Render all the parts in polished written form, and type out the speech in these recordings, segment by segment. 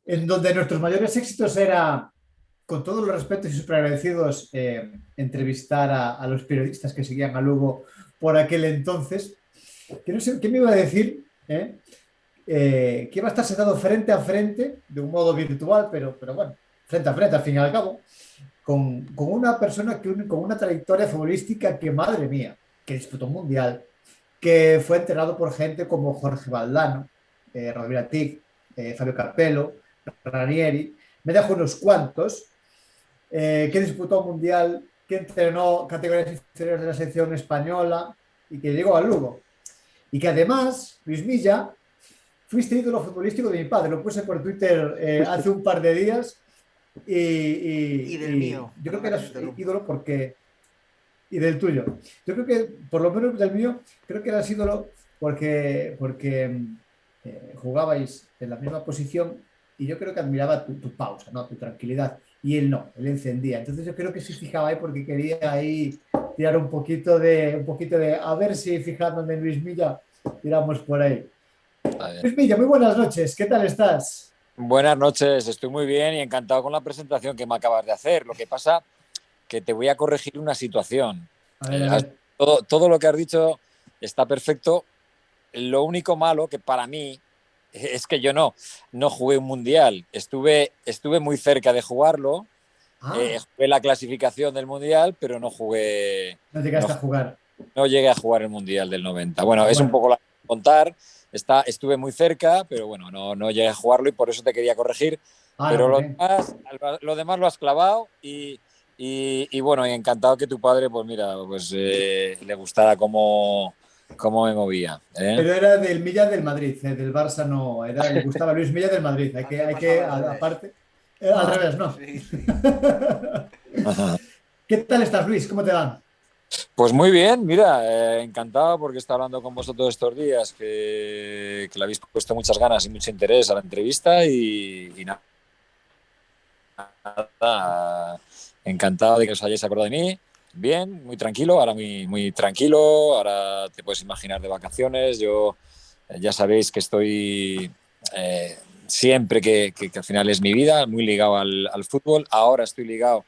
en donde nuestros mayores éxitos era, con todos los respetos y súper agradecidos, entrevistar a los periodistas que seguían a Lugo por aquel entonces, que no sé qué me iba a decir, que iba a estar sentado frente a frente, de un modo virtual, pero bueno, frente a frente al fin y al cabo, con una persona con una trayectoria futbolística que, madre mía, que disputó un mundial, que fue entrenado por gente como Jorge Valdano, Rovira Tic, Fabio Capello, Ranieri, me dejo unos cuantos, que disputó un mundial, que entrenó categorías inferiores de la selección española y que llegó al Lugo. Y que además, Luis Milla, fuiste ídolo futbolístico de mi padre, lo puse por Twitter hace un par de días Y del y mío, yo creo que perdona que te eras interrumpa. ídolo porque y del tuyo. Yo creo que, por lo menos del mío, creo que eras ídolo porque jugabais en la misma posición y yo creo que admiraba tu pausa, ¿no? Tu tranquilidad. Y él no, él encendía. Entonces yo creo que sí fijaba ahí porque quería ahí tirar un poquito de, a ver si fijándome en Luis Milla, tiramos por ahí. Está bien. Luis Milla, muy buenas noches, ¿qué tal estás? Buenas noches, estoy muy bien y encantado con la presentación que me acabas de hacer. Lo que pasa que te voy a corregir una situación. A ver, a Has- ver. todo lo que has dicho está perfecto. Lo único malo que para mí es que yo no jugué un mundial. Estuve muy cerca de jugarlo. Ah, Jugué la clasificación del mundial, pero no jugué, no no, llegaste a jugar. no llegué a jugar el mundial del 90. Bueno, es un Bueno, poco la contar. Estuve muy cerca, pero bueno, no llegué a jugarlo y por eso te quería corregir. ahora Pero muy bien. lo demás lo has clavado y bueno, y encantado que tu padre, pues mira, pues le gustara cómo me movía. ¿Eh? Pero era del Milla del Madrid, del Barça no, le gustaba Luis Milla del Madrid. Hay A mí que, me hay que pasaba al revés. aparte, al Ah. revés, ¿no? Sí, sí. ¿Qué tal estás, Luis? ¿Cómo te va? Pues muy bien, mira, encantado porque está hablando con vosotros estos días, que le habéis puesto muchas ganas y mucho interés a la entrevista y nada, encantado de que os hayáis acordado de mí. Bien, muy tranquilo, ahora muy tranquilo, ahora te puedes imaginar de vacaciones. Yo ya sabéis que estoy siempre que al final es mi vida, muy ligado al fútbol. Ahora estoy ligado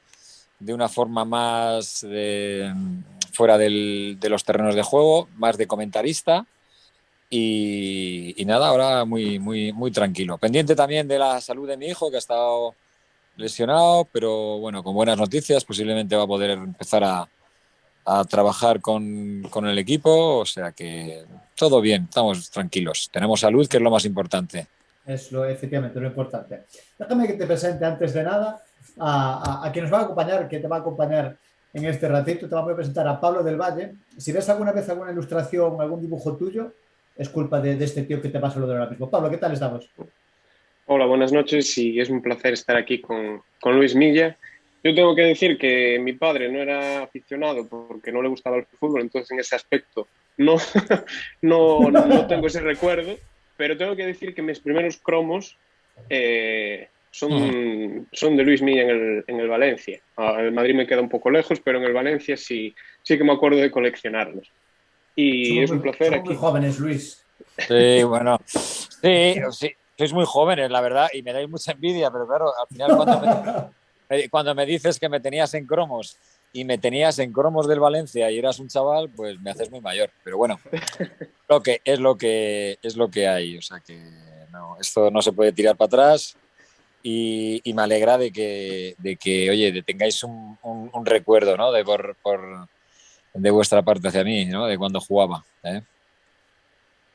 de una forma más fuera de los terrenos de juego, más de comentarista. Y nada, ahora muy tranquilo. Pendiente también de la salud de mi hijo, que ha estado lesionado, pero bueno, con buenas noticias, posiblemente va a poder empezar a trabajar con el equipo, o sea que todo bien, estamos tranquilos. Tenemos salud, que es lo más importante. Es efectivamente lo importante. Déjame que te presente antes de nada a quien nos va a acompañar, que te va a acompañar en este ratito. Te vamos a presentar a Pablo del Valle. Si ves alguna vez alguna ilustración, algún dibujo tuyo, es culpa de este tío que te pasa lo de ahora mismo. Pablo, ¿qué tal estamos? Hola, buenas noches y es un placer estar aquí con Luis Milla. Yo tengo que decir que mi padre no era aficionado porque no le gustaba el fútbol, entonces en ese aspecto no, no tengo ese recuerdo, pero tengo que decir que mis primeros cromos son de Luis Milla en el Valencia. El Madrid me queda un poco lejos, pero en el Valencia sí que me acuerdo de coleccionarlos. Y Somos es un muy, placer somos muy aquí. jóvenes, Luis. Sí, bueno, sí, sois muy jóvenes, la verdad, y me dais mucha envidia, pero claro, al final cuando me dices que me tenías en cromos y me tenías en cromos del Valencia y eras un chaval, pues me haces muy mayor. Pero bueno, es lo que hay. O sea que no, esto no se puede tirar para atrás y me alegra de que oye, tengáis un recuerdo, ¿no? De vuestra parte hacia mí, ¿no? De cuando jugaba. ¿Eh?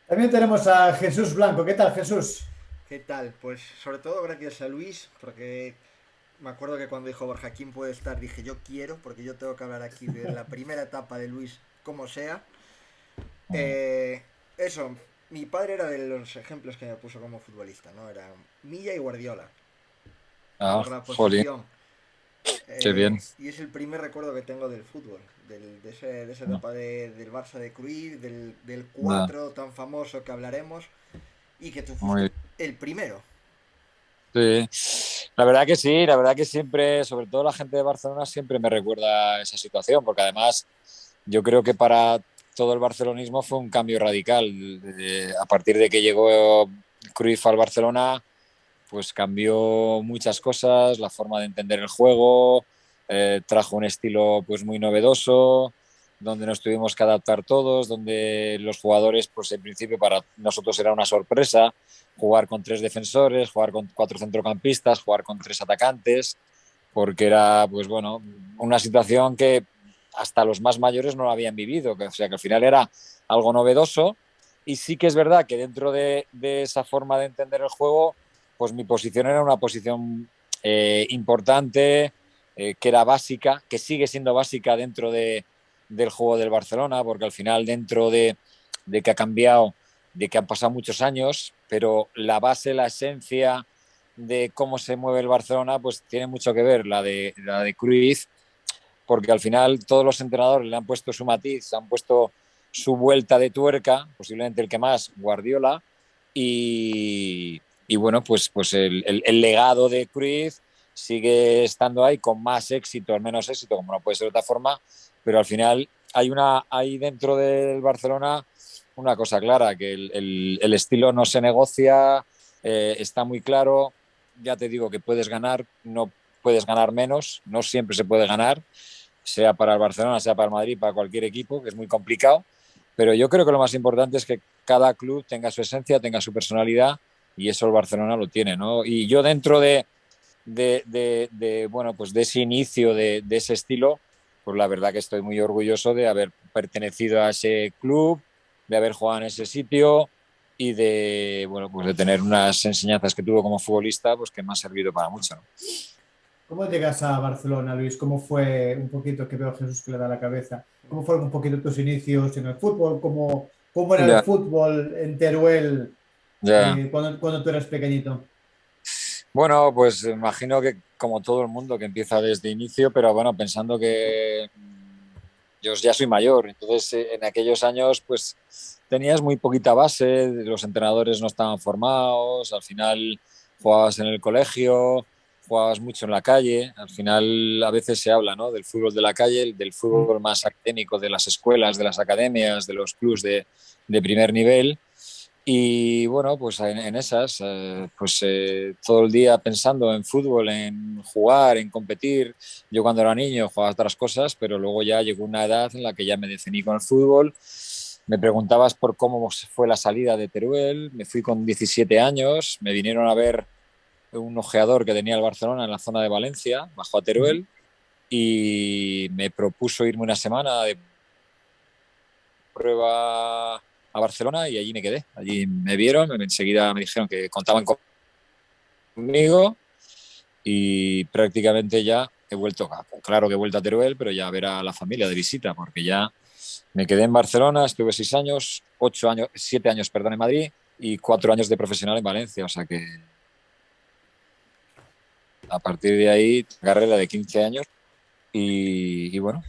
También tenemos a Jesús Blanco. ¿Qué tal, Jesús? ¿Qué tal? Pues sobre todo gracias a Luis, porque me acuerdo que cuando dijo Borja, ¿quién puede estar? Dije, yo quiero, porque yo tengo que hablar aquí de la primera etapa de Luis, como sea. Eso, mi padre era de los ejemplos que me puso como futbolista, ¿no? Era Milla y Guardiola, Ah, por la jolín, posición. qué bien. Y es el primer recuerdo que tengo del fútbol, de esa No, etapa del Barça de Cruyff, del no, 4 tan famoso que hablaremos, y que tú fuiste muy el primero. sí. La verdad que sí, la verdad que siempre, sobre todo la gente de Barcelona, siempre me recuerda esa situación, porque además yo creo que para todo el barcelonismo fue un cambio radical. A partir de que llegó Cruyff al Barcelona, pues cambió muchas cosas, la forma de entender el juego, trajo un estilo pues muy novedoso, donde nos tuvimos que adaptar todos, donde los jugadores, pues en principio para nosotros era una sorpresa jugar con 3 defensores, jugar con 4 centrocampistas, jugar con 3 atacantes, porque era, pues bueno, una situación que hasta los más mayores no lo habían vivido, o sea que al final era algo novedoso. Y sí que es verdad que dentro de esa forma de entender el juego, pues mi posición era una posición importante, que era básica, que sigue siendo básica dentro del juego del Barcelona, porque al final dentro de que ha cambiado, de que han pasado muchos años, pero la base, la esencia de cómo se mueve el Barcelona, pues tiene mucho que ver la de Cruyff, porque al final todos los entrenadores le han puesto su matiz, han puesto su vuelta de tuerca, posiblemente el que más, Guardiola, y bueno, pues el legado de Cruyff sigue estando ahí con más éxito, o menos éxito, como no puede ser de otra forma, pero al final hay dentro del Barcelona una cosa clara, que el estilo no se negocia, está muy claro, ya te digo que puedes ganar, no puedes ganar menos, no siempre se puede ganar, sea para el Barcelona, sea para el Madrid, para cualquier equipo, que es muy complicado, pero yo creo que lo más importante es que cada club tenga su esencia, tenga su personalidad, y eso el Barcelona lo tiene, ¿no? Y yo dentro bueno, pues de ese inicio, de ese estilo, pues la verdad que estoy muy orgulloso de haber pertenecido a ese club, de haber jugado en ese sitio y bueno, pues de tener unas enseñanzas que tuve como futbolista, pues que me han servido para mucho, ¿no? ¿Cómo llegas a Barcelona, Luis? ¿Cómo fue un poquito que veo a Jesús que le da la cabeza? ¿Cómo fueron un poquito tus inicios en el fútbol? ¿Cómo era el Ya, fútbol en Teruel ya. cuando tú eras pequeñito? Bueno, pues imagino que como todo el mundo que empieza desde inicio, pero bueno, pensando que yo ya soy mayor, entonces en aquellos años pues tenías muy poquita base, los entrenadores no estaban formados, al final jugabas en el colegio, jugabas mucho en la calle, al final a veces se habla, ¿no?, del fútbol de la calle, del Mm. fútbol más académico de las escuelas, de las academias, de los clubes de primer nivel. Y bueno, pues en esas, pues todo el día pensando en fútbol, en jugar, en competir. Yo cuando era niño jugaba otras cosas, pero luego ya llegó una edad en la que ya me definí con el fútbol. Me preguntabas por cómo fue la salida de Teruel. Me fui con 17 años, me vinieron a ver un ojeador que tenía el Barcelona en la zona de Valencia, bajó a Ujú. Teruel y me propuso irme una semana de prueba a Barcelona y allí me quedé. Allí me vieron, enseguida me dijeron que contaban conmigo y prácticamente ya he vuelto, claro que he vuelto a Teruel, pero ya a ver a la familia de visita, porque ya me quedé en Barcelona, estuve 6 años, 8 años, 7 años, perdón, en Madrid y 4 años de profesional en Valencia, o sea que a partir de ahí, carrera de 15 años y bueno,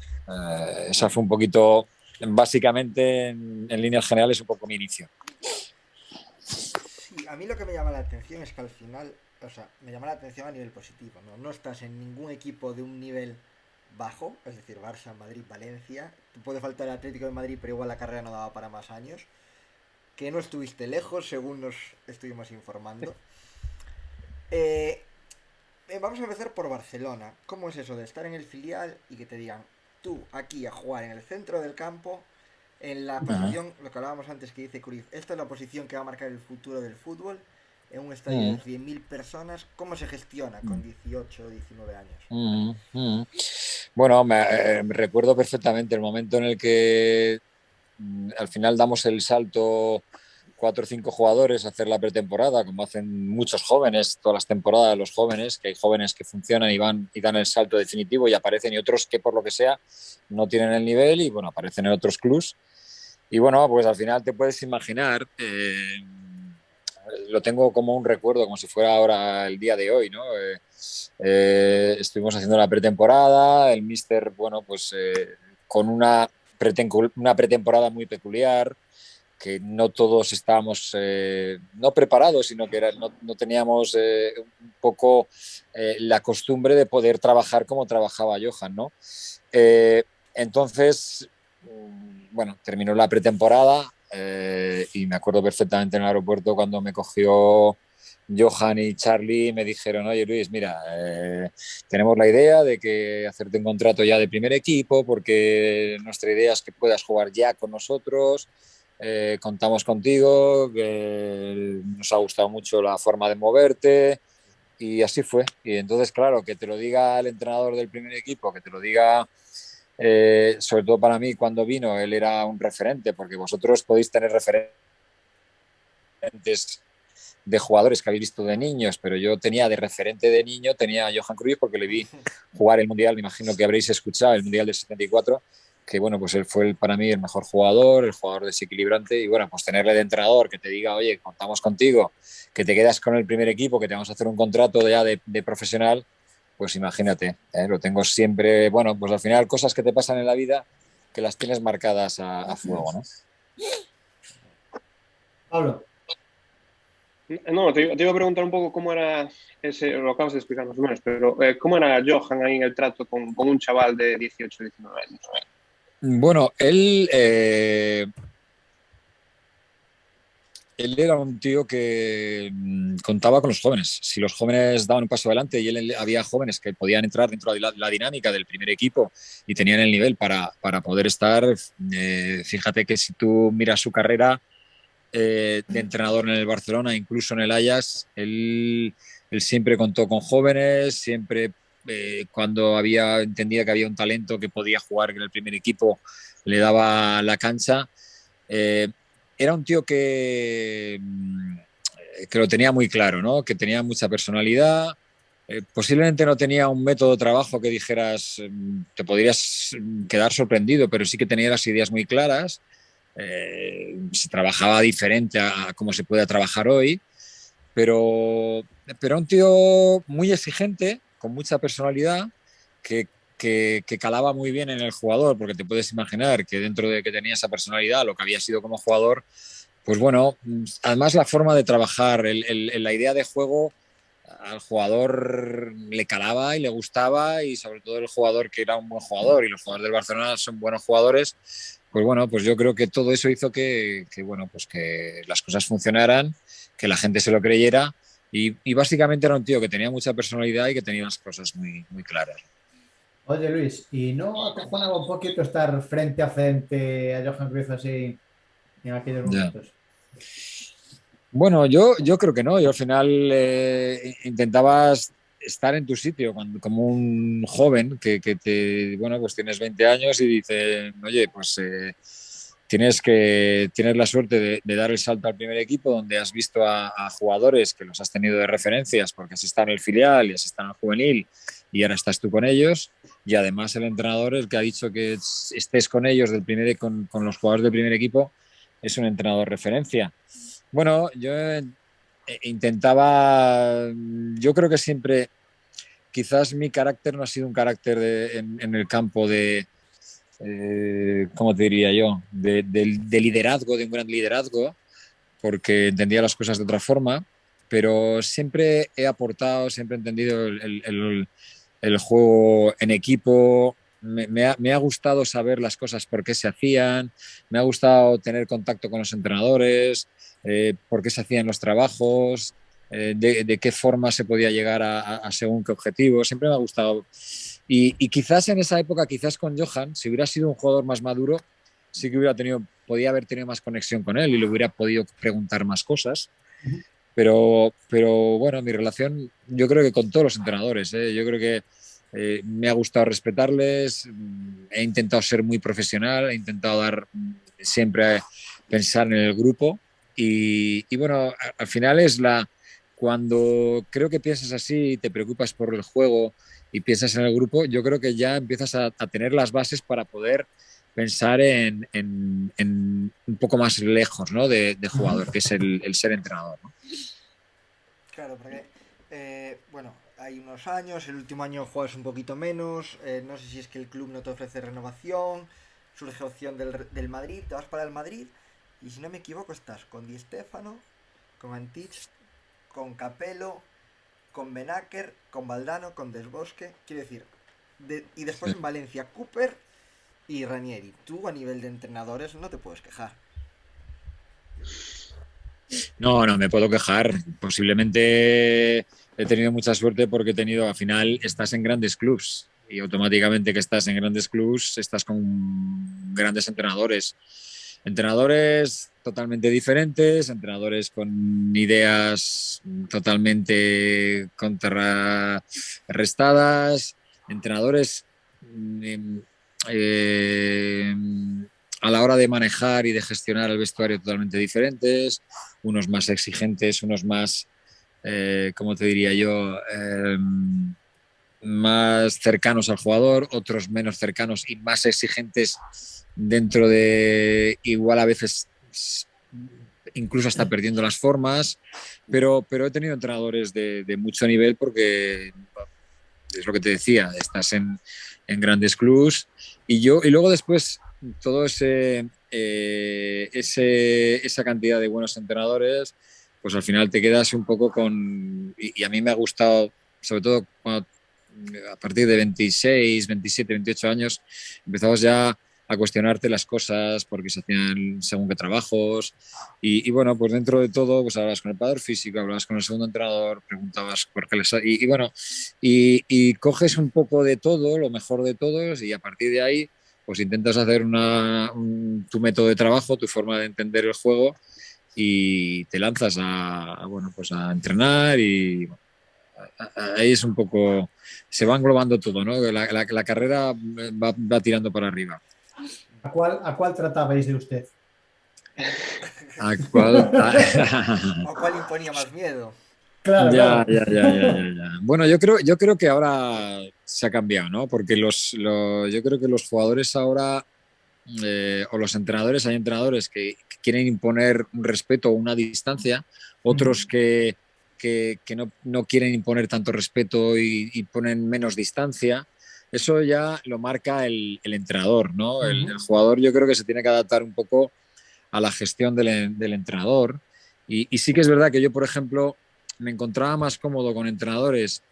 esa fue un poquito, básicamente en líneas generales, un poco mi inicio. Sí, a mí lo que me llama la atención es que al final, o sea, me llama la atención a nivel positivo, ¿no? No estás en ningún equipo de un nivel bajo, es decir, Barça, Madrid, Valencia. Te puede faltar el Atlético de Madrid, pero igual la carrera no daba para más años. Que no estuviste lejos, según nos estuvimos informando. Eh, Vamos a empezar por Barcelona. ¿Cómo es eso de estar en el filial y que te digan, tú aquí a jugar en el centro del campo, en la Ajá. posición, lo que hablábamos antes que dice Cruyff, esta es la posición que va a marcar el futuro del fútbol, en un estadio de Mm, 100.000 personas? ¿Cómo se gestiona con mm, 18 o 19 años? mm, mm. Bueno, me recuerdo perfectamente el momento en el que al final damos el salto 4 o 5 jugadores a hacer la pretemporada, como hacen muchos jóvenes, todas las temporadas los jóvenes, que hay jóvenes que funcionan y van y dan el salto definitivo y aparecen, y otros que por lo que sea no tienen el nivel y bueno, aparecen en otros clubs. Y bueno, pues al final te puedes imaginar, lo tengo como un recuerdo, como si fuera ahora el día de hoy, ¿no? Estuvimos haciendo la pretemporada, el míster, bueno, pues con una pretemporada muy peculiar, que no todos estábamos no preparados, sino que no teníamos un poco la costumbre de poder trabajar como trabajaba Johan, ¿no? Eh, entonces, bueno, terminó la pretemporada y me acuerdo perfectamente en el aeropuerto cuando me cogió Johan y Charlie me dijeron, oye Luis, mira, tenemos la idea de que hacerte un contrato ya de primer equipo porque nuestra idea es que puedas jugar ya con nosotros, contamos contigo, nos ha gustado mucho la forma de moverte y así fue. Y entonces, claro, que te lo diga el entrenador del primer equipo, que te lo diga, sobre todo para mí cuando vino, él era un referente porque vosotros podéis tener referentes de jugadores que habéis visto de niños, pero yo tenía de referente de niño, tenía a Johan Cruyff porque le vi jugar el Mundial, me imagino que habréis escuchado, el Mundial del 74, que bueno, pues él fue para mí el mejor jugador, el jugador desequilibrante, y bueno, pues tenerle de entrenador, que te diga, oye, contamos contigo, que te quedas con el primer equipo, que te vamos a hacer un contrato ya de profesional, pues imagínate, lo tengo siempre, bueno, pues al final cosas que te pasan en la vida que las tienes marcadas a fuego, ¿no? Pablo. No, te iba a preguntar un poco cómo era ese, lo acabas de explicar más o menos, pero ¿cómo era Johan ahí en el trato con un chaval de 18, 19 años? Bueno, él era un tío que contaba con los jóvenes. Si los jóvenes daban un paso adelante y había jóvenes que podían entrar dentro de la dinámica del primer equipo y tenían el nivel para poder estar, fíjate que si tú miras su carrera de entrenador en el Barcelona, incluso en el Ajax, él siempre contó con jóvenes, siempre cuando entendía que había un talento que podía jugar en el primer equipo, le daba la cancha. Eh, Era un tío que lo tenía muy claro, ¿no? Que tenía mucha personalidad. Posiblemente no tenía un método de trabajo que dijeras, te podrías quedar sorprendido, pero sí que tenía las ideas muy claras. Se trabajaba diferente a cómo se puede trabajar hoy, pero, pero un tío muy exigente, con mucha personalidad, que, que calaba muy bien en el jugador, porque te puedes imaginar que dentro de que tenía esa personalidad, lo que había sido como jugador, pues bueno, además la forma de trabajar, la idea de juego al jugador le calaba y le gustaba, y sobre todo el jugador que era un buen jugador, y los jugadores del Barcelona son buenos jugadores, pues bueno, pues yo creo que todo eso hizo bueno, pues que las cosas funcionaran, que la gente se lo creyera, y básicamente era un tío que tenía mucha personalidad y que tenía las cosas muy, muy claras. Oye, Luis, ¿y no acojonaba un poquito estar frente a frente a Johan Cruyff así en aquellos Ya. momentos? Bueno, yo creo que no. Yo al final intentabas estar en tu sitio como un joven bueno, pues tienes 20 años y dices, oye, pues tienes la suerte de dar el salto al primer equipo donde has visto a jugadores que los has tenido de referencias porque has estado en el filial y has estado en el juvenil y ahora estás tú con ellos. Y además el entrenador, el que ha dicho que estés con ellos con los jugadores del primer equipo, es un entrenador referencia. Bueno, yo intentaba, yo creo que siempre, quizás mi carácter no ha sido un carácter en el campo ¿cómo te diría yo? De liderazgo, de un gran liderazgo, porque entendía las cosas de otra forma, pero siempre he aportado, siempre he entendido el juego en equipo. Me ha gustado saber las cosas por qué se hacían, me ha gustado tener contacto con los entrenadores, por qué se hacían los trabajos, de qué forma se podía llegar a según qué objetivo. Siempre me ha gustado. Y quizás en esa época, quizás con Johan, si hubiera sido un jugador más maduro, sí que podía haber tenido más conexión con él y le hubiera podido preguntar más cosas. Pero bueno, mi relación, yo creo que con todos los entrenadores, yo creo que me ha gustado respetarles, he intentado ser muy profesional, he intentado siempre pensar en el grupo y bueno, al final cuando creo que piensas así y te preocupas por el juego y piensas en el grupo, yo creo que ya empiezas a tener las bases para poder pensar en un poco más lejos, ¿no? de jugador, que es el ser entrenador, ¿no? Claro, porque, bueno, hay unos años, el último año juegas un poquito menos, no sé si es que el club no te ofrece renovación, surge opción del Madrid, te vas para el Madrid y si no me equivoco estás con Di Stéfano, con Antich, con Capello, con Benaker, con Valdano, con Desbosque, quiero decir, y después Sí. en Valencia Cooper y Ranieri. Tú a nivel de entrenadores no te puedes quejar. No, no me puedo quejar. Posiblemente he tenido mucha suerte porque he tenido, al final, estás en grandes clubs y automáticamente que estás en grandes clubs, estás con grandes entrenadores. Entrenadores totalmente diferentes, entrenadores con ideas totalmente contrarrestadas, entrenadores eh, a la hora de manejar y de gestionar el vestuario totalmente diferentes, unos más exigentes, unos más, ¿cómo te diría yo? Más cercanos al jugador, otros menos cercanos y más exigentes dentro de igual a veces incluso hasta perdiendo las formas, pero he tenido entrenadores de mucho nivel porque es lo que te decía, estás en grandes clubs y luego después todo esa cantidad de buenos entrenadores, pues al final te quedas un poco y a mí me ha gustado, sobre todo cuando, a partir de 26, 27, 28 años, empezabas ya a cuestionarte las cosas porque se hacían según qué trabajos y bueno, pues dentro de todo, pues hablabas con el preparador físico, hablabas con el segundo entrenador, preguntabas por qué les... Y bueno, y coges un poco de todo, lo mejor de todos y a partir de ahí pues intentas hacer tu método de trabajo, tu forma de entender el juego y te lanzas bueno, pues a entrenar y bueno, ahí es un poco, se va englobando todo, ¿no? La carrera va tirando para arriba. ¿A cuál tratabais de usted? ¿A cuál? ¿O cuál imponía más miedo? Claro, Ya, claro. ya, ya, ya, ya, ya. Bueno, yo creo que ahora se ha cambiado, ¿no? Porque yo creo que los jugadores ahora, o los entrenadores, hay entrenadores que quieren imponer un respeto o una distancia, otros que no quieren imponer tanto respeto y ponen menos distancia. Eso ya lo marca el entrenador, ¿no? El jugador yo creo que se tiene que adaptar un poco a la gestión del entrenador. Y sí que es verdad que yo, por ejemplo, me encontraba más cómodo con entrenadores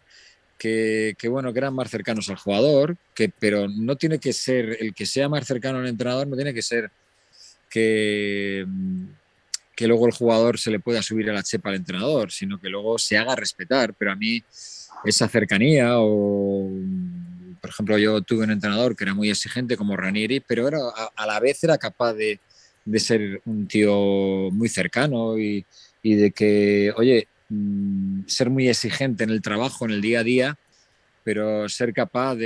bueno, que eran más cercanos al jugador, pero no tiene que ser, el que sea más cercano al entrenador no tiene que ser que, que luego el jugador se le pueda subir a la chepa al entrenador, sino que luego se haga respetar. Pero a mí esa cercanía por ejemplo, yo tuve un entrenador que era muy exigente como Ranieri, pero a la vez era capaz de ser un tío muy cercano y de que, oye, ser muy exigente en el trabajo, en el día a día, pero ser capaz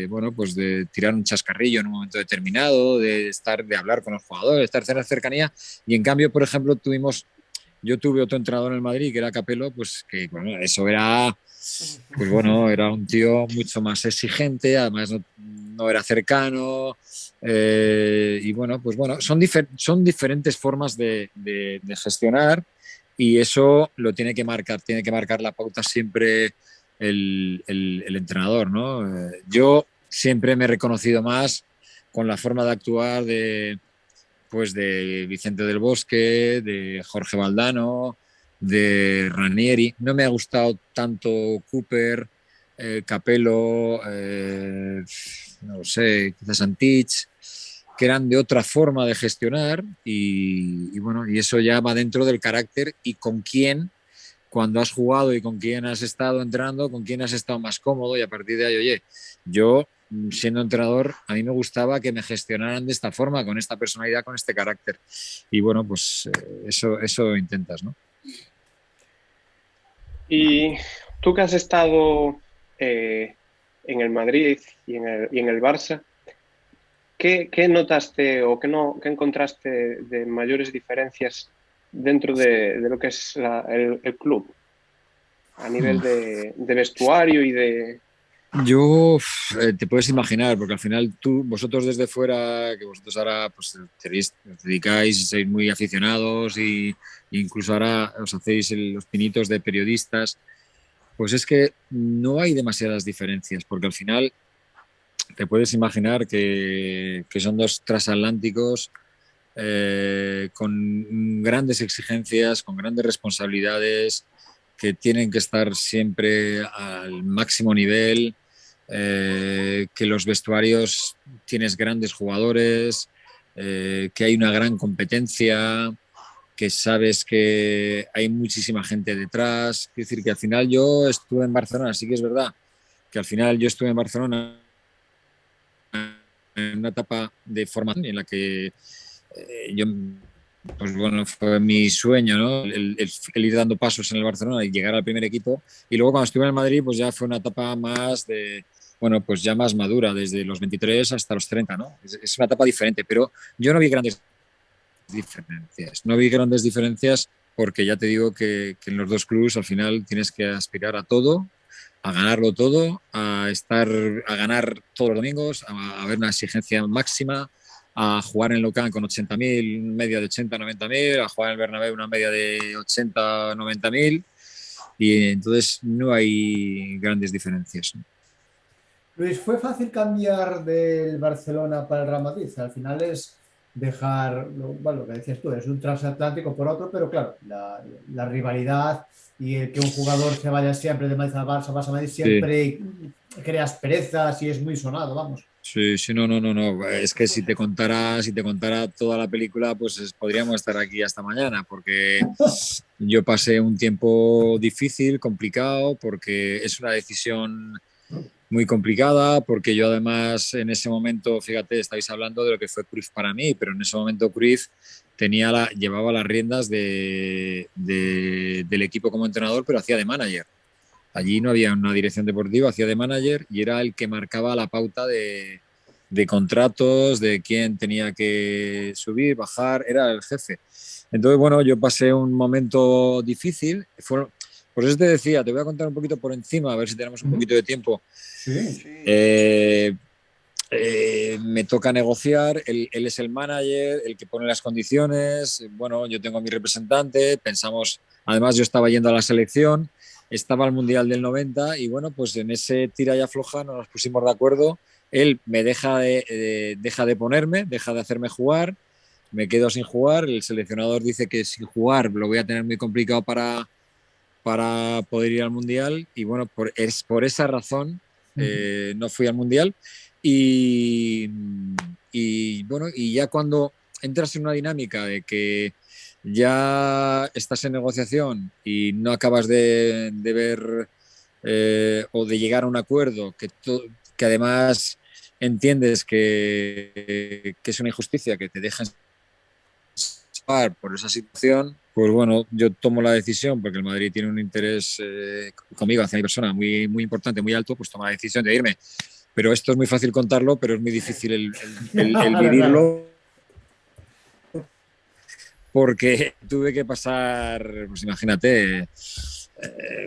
bueno, pues de tirar un chascarrillo en un momento determinado, de hablar con los jugadores, de estar en la cercanía. Y en cambio, por ejemplo, yo tuve otro entrenador en el Madrid que era Capello, pues que bueno, eso era, pues bueno, era un tío mucho más exigente, además no era cercano, y bueno, pues bueno, son diferentes formas de gestionar y eso lo tiene que marcar la pauta siempre el entrenador, ¿no? Yo siempre me he reconocido más con la forma de actuar pues de Vicente del Bosque, de Jorge Valdano, de Ranieri. No me ha gustado tanto Cooper, Capello, no lo sé, quizás Antich, que eran de otra forma de gestionar y bueno, y eso ya va dentro del carácter y con quién, cuando has jugado y con quién has estado entrenando, con quién has estado más cómodo y a partir de ahí, oye, yo siendo entrenador, a mí me gustaba que me gestionaran de esta forma, con esta personalidad, con este carácter. Y bueno, pues eso intentas, ¿no? Y tú que has estado en el Madrid y en el Barça, ¿qué notaste o qué encontraste de mayores diferencias dentro de lo que es el club a nivel de vestuario y de... Yo, te puedes imaginar, porque al final vosotros desde fuera, que vosotros ahora pues, os dedicáis y sois muy aficionados y incluso ahora os hacéis los pinitos de periodistas, pues es que no hay demasiadas diferencias, porque al final te puedes imaginar que son dos transatlánticos con grandes exigencias, con grandes responsabilidades, que tienen que estar siempre al máximo nivel, que los vestuarios tienes grandes jugadores, que hay una gran competencia, que sabes que hay muchísima gente detrás. Es decir, que al final yo estuve en Barcelona, sí que es verdad que al final yo estuve en Barcelona en una etapa de formación en la que yo, pues bueno, fue mi sueño, ¿no? El ir dando pasos en el Barcelona y llegar al primer equipo. Y luego cuando estuve en el Madrid, pues ya fue una etapa más de, bueno, pues ya más madura, desde los 23 hasta los 30, ¿no? Es una etapa diferente, pero yo no vi grandes diferencias. No vi grandes diferencias porque ya te digo que en los dos clubes al final tienes que aspirar a todo, a ganarlo todo, a ganar todos los domingos, a ver una exigencia máxima, a jugar en local con 80.000, media de 80, 90.000, a jugar en el Bernabéu una media de 80, 90.000 y entonces no hay grandes diferencias, ¿no? Luis, ¿fue fácil cambiar del Barcelona para el Real Madrid? Al final es dejar, bueno, lo que decías tú, es un transatlántico por otro, pero claro, la rivalidad y el que un jugador se vaya siempre de Madrid al Barça, Barça a Madrid, Sí. siempre crea asperezas y es muy sonado, vamos. Sí, sí, no, no, no, no. Es que si te contara toda la película, pues podríamos estar aquí hasta mañana, porque yo pasé un tiempo difícil, complicado, porque es una decisión muy complicada, porque yo además en ese momento, fíjate, estáis hablando de lo que fue Cruyff para mí, pero en ese momento Cruyff llevaba las riendas del equipo como entrenador, pero hacía de manager. Allí no había una dirección deportiva, hacía de manager y era el que marcaba la pauta de contratos, de quién tenía que subir, bajar, era el jefe. Entonces, bueno, yo pasé un momento difícil. Por eso te decía, te voy a contar un poquito por encima, a ver si tenemos un poquito de tiempo. Sí. Sí, Eh, Me toca negociar, él es el manager, el que pone las condiciones, bueno, yo tengo a mi representante, pensamos, además yo estaba yendo a la selección, estaba al Mundial del 90 y bueno, pues en ese tira y afloja no nos pusimos de acuerdo, él me deja de ponerme, deja de hacerme jugar, me quedo sin jugar, el seleccionador dice que sin jugar lo voy a tener muy complicado para poder ir al Mundial y bueno, es por esa razón no fui al Mundial y, bueno, y ya cuando entras en una dinámica de que ya estás en negociación y no acabas de ver o de llegar a un acuerdo que además entiendes que es una injusticia que te dejen por esa situación, pues bueno, yo tomo la decisión porque el Madrid tiene un interés conmigo hacia mi persona muy, muy importante, muy alto, pues tomo la decisión de irme. Pero esto es muy fácil contarlo, pero es muy difícil el Claro, claro. vivirlo porque tuve que pasar, pues imagínate,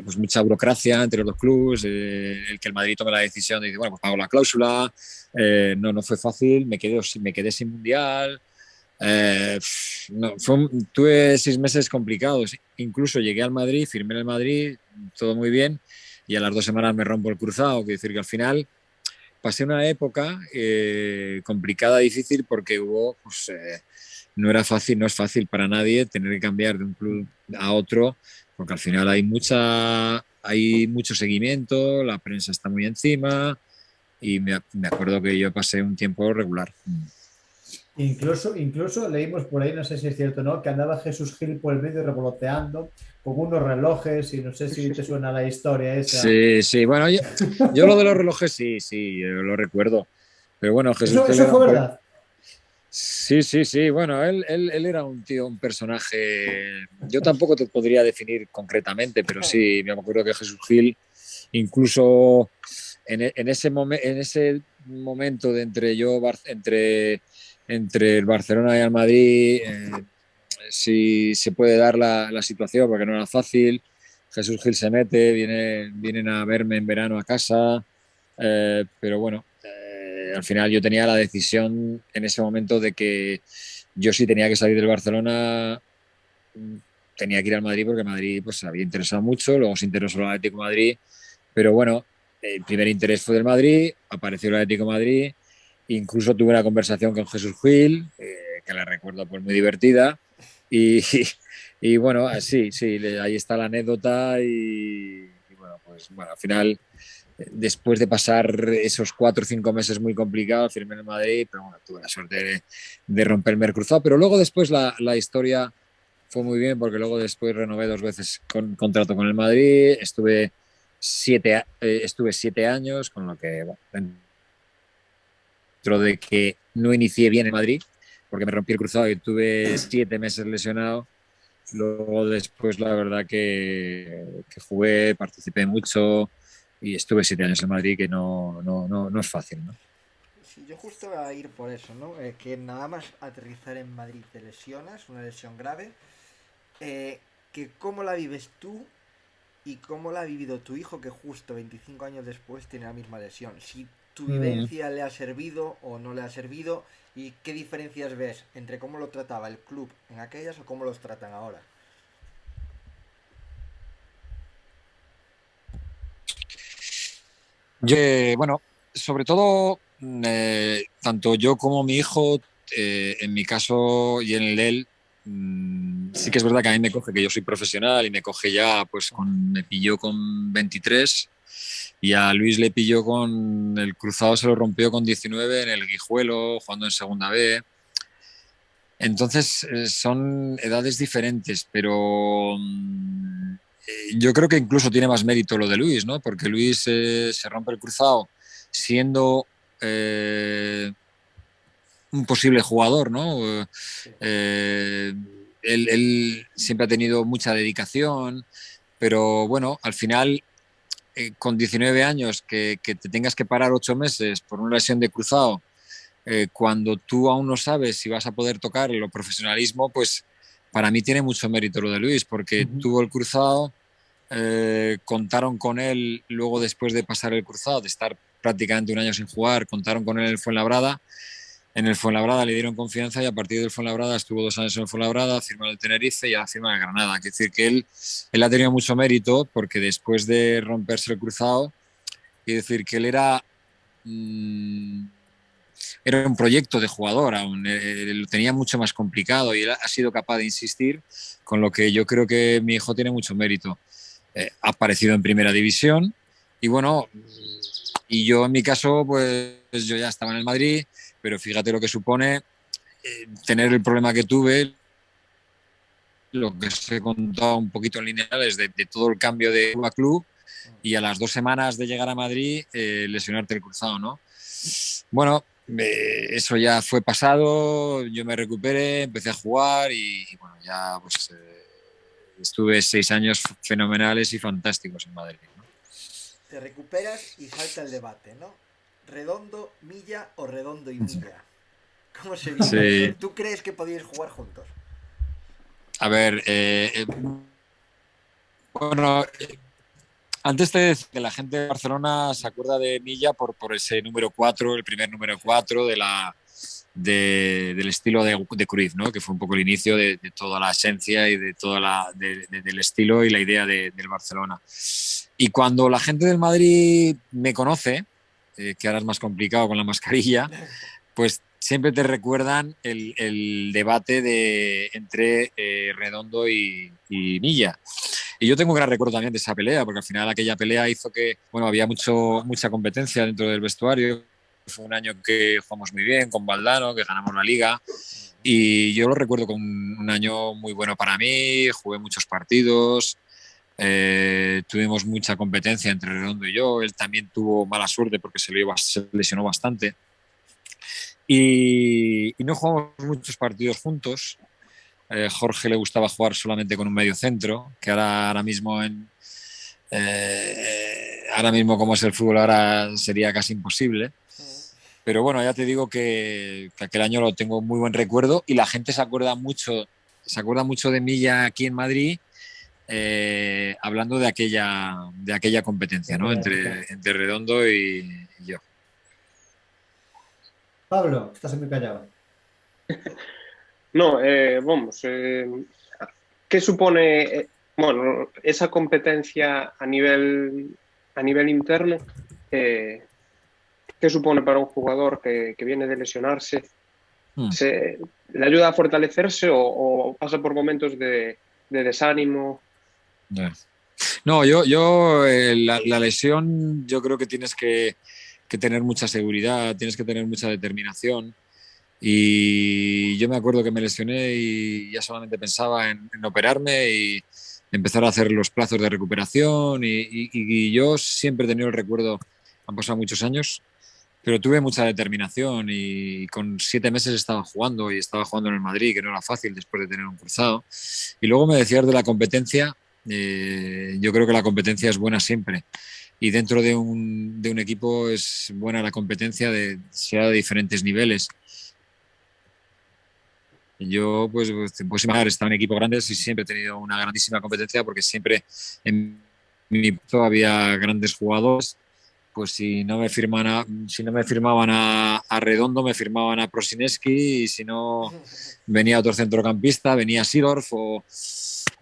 pues mucha burocracia entre los dos clubes, el que el Madrid tome la decisión de decir, bueno, pues pago la cláusula, no fue fácil, me quedé sin mundial, no, tuve 6 meses complicados. Incluso llegué al Madrid, firmé en el Madrid, todo muy bien, y a las 2 semanas me rompo el cruzado. Quiero decir que al final pasé una época complicada, difícil, porque pues, no era fácil, no es fácil para nadie tener que cambiar de un club a otro, porque al final hay mucho seguimiento, la prensa está muy encima, y me acuerdo que yo pasé un tiempo regular. Incluso leímos por ahí, no sé si es cierto o no, que andaba Jesús Gil por el medio revoloteando con unos relojes y no sé si te suena la historia esa. Sí, sí, bueno, yo lo de los relojes sí, sí, yo lo recuerdo. Pero bueno, Jesús Gil Eso era fue verdad. Sí, sí, sí, bueno, él era un tío, un personaje, yo tampoco te podría definir concretamente, pero sí, me acuerdo que Jesús Gil, incluso en ese momento de entre el Barcelona y el Madrid, si se puede dar la situación, porque no era fácil. Jesús Gil se mete, vienen a verme en verano a casa, pero bueno, al final yo tenía la decisión en ese momento de que yo sí tenía que salir del Barcelona, tenía que ir al Madrid porque Madrid pues había interesado mucho, luego se interesó el Atlético de Madrid, pero bueno, el primer interés fue del Madrid, apareció el Atlético de Madrid, incluso tuve una conversación con Jesús Gil, que la recuerdo pues muy divertida, y, y bueno, sí, sí, ahí está la anécdota y bueno, pues bueno, al final después de pasar esos 4 o 5 meses muy complicados, firmé en el Madrid, pero bueno, tuve la suerte de romperme el cruzado. Pero luego después la historia fue muy bien porque luego después renové 2 veces contrato con el Madrid, estuve 7 años, con lo que, bueno, dentro de que no inicié bien en Madrid, porque me rompí el cruzado y tuve 7 meses lesionado. Luego después la verdad que jugué, participé mucho y estuve 7 años en Madrid, que no es fácil, ¿no? Sí, yo justo voy a ir por eso, ¿no? Que nada más aterrizar en Madrid te lesionas, una lesión grave. Que cómo la vives tú y cómo la ha vivido tu hijo, que justo 25 años después tiene la misma lesión. Si tu vivencia le ha servido o no le ha servido, y qué diferencias ves entre cómo lo trataba el club en aquellas o cómo los tratan ahora. Yo, bueno, sobre todo, tanto yo como mi hijo, en mi caso y en el de él, sí que es verdad que a mí me coge que yo soy profesional y me coge ya, pues me pilló con 23 y a Luis le pilló con el cruzado, se lo rompió con 19 en el Guijuelo, jugando en Segunda B. Entonces, son edades diferentes, pero yo creo que incluso tiene más mérito lo de Luis, ¿no? Porque Luis se rompe el cruzado siendo un posible jugador, ¿no? Sí. Él siempre ha tenido mucha dedicación, pero bueno, al final, con 19 años, que te tengas que parar 8 meses por una lesión de cruzado, cuando tú aún no sabes si vas a poder tocar el profesionalismo, pues para mí tiene mucho mérito lo de Luis, porque tuvo el cruzado, contaron con él luego después de pasar el cruzado, de estar prácticamente un año sin jugar, contaron con él en el Fuenlabrada. En el Fuenlabrada le dieron confianza y a partir del Fuenlabrada estuvo 2 años en el Fuenlabrada, firmó en el Tenerife y ahora firma en el Granada. Quiere decir que él ha tenido mucho mérito porque después de romperse el cruzado, quiere decir que él era un proyecto de jugador aún, lo tenía mucho más complicado y él ha sido capaz de insistir, con lo que yo creo que mi hijo tiene mucho mérito. Ha aparecido en primera división y bueno, y yo en mi caso, pues yo ya estaba en el Madrid, pero fíjate lo que supone tener el problema que tuve, lo que os he contado un poquito en lineales de todo el cambio de club a club y a las 2 semanas de llegar a Madrid lesionarte el cruzado, ¿no? Bueno, eso ya fue pasado, yo me recuperé, empecé a jugar y bueno, ya pues estuve 6 años fenomenales y fantásticos en Madrid, ¿no? Te recuperas y salta el debate, ¿no? ¿Redondo, Milla o Redondo y Milla? ¿Cómo se vive eso? Sí. ¿Tú crees que podíais jugar juntos? A ver, bueno, antes te decía que la gente de Barcelona se acuerda de Milla por ese número 4, el primer número 4 del estilo de Cruyff, ¿no? Que fue un poco el inicio de toda la esencia y de toda del estilo y la idea del Barcelona. Y cuando la gente del Madrid me conoce, que ahora es más complicado con la mascarilla, pues siempre te recuerdan el debate entre Redondo y Milla. Y yo tengo un gran recuerdo también de esa pelea, porque al final aquella pelea hizo que, bueno, había mucha competencia dentro del vestuario. Fue un año que jugamos muy bien con Valdano, que ganamos la Liga. Y yo lo recuerdo como un año muy bueno para mí, jugué muchos partidos, tuvimos mucha competencia entre Redondo y yo. Él también tuvo mala suerte porque se lesionó bastante. Y no jugamos muchos partidos juntos. Jorge le gustaba jugar solamente con un medio centro, que ahora mismo ahora mismo como es el fútbol ahora sería casi imposible. Pero bueno, ya te digo que aquel año lo tengo muy buen recuerdo y la gente se acuerda mucho de Milla aquí en Madrid, hablando de aquella competencia, ¿no? Entre Redondo y yo. Pablo, estás muy callado. No, vamos, ¿qué supone, bueno, esa competencia a nivel interno? ¿Qué supone para un jugador que viene de lesionarse? ¿Le ayuda a fortalecerse o pasa por momentos de desánimo? No, la lesión, yo creo que tienes que tener mucha seguridad, tienes que tener mucha determinación. Y yo me acuerdo que me lesioné y ya solamente pensaba en operarme y empezar a hacer los plazos de recuperación. Y yo siempre he tenido el recuerdo, han pasado muchos años, pero tuve mucha determinación y con 7 meses estaba jugando y estaba jugando en el Madrid, que no era fácil después de tener un cruzado. Y luego me decías de la competencia, yo creo que la competencia es buena siempre. Y dentro de un equipo es buena la competencia, sea de diferentes niveles. Yo, pues te puedes imaginar, estaba en equipos grandes y siempre he tenido una grandísima competencia porque siempre en mi equipo había grandes jugadores. Pues si no me firmaban a Redondo, me firmaban a Prosineski, y si no venía otro centrocampista, venía Seedorf.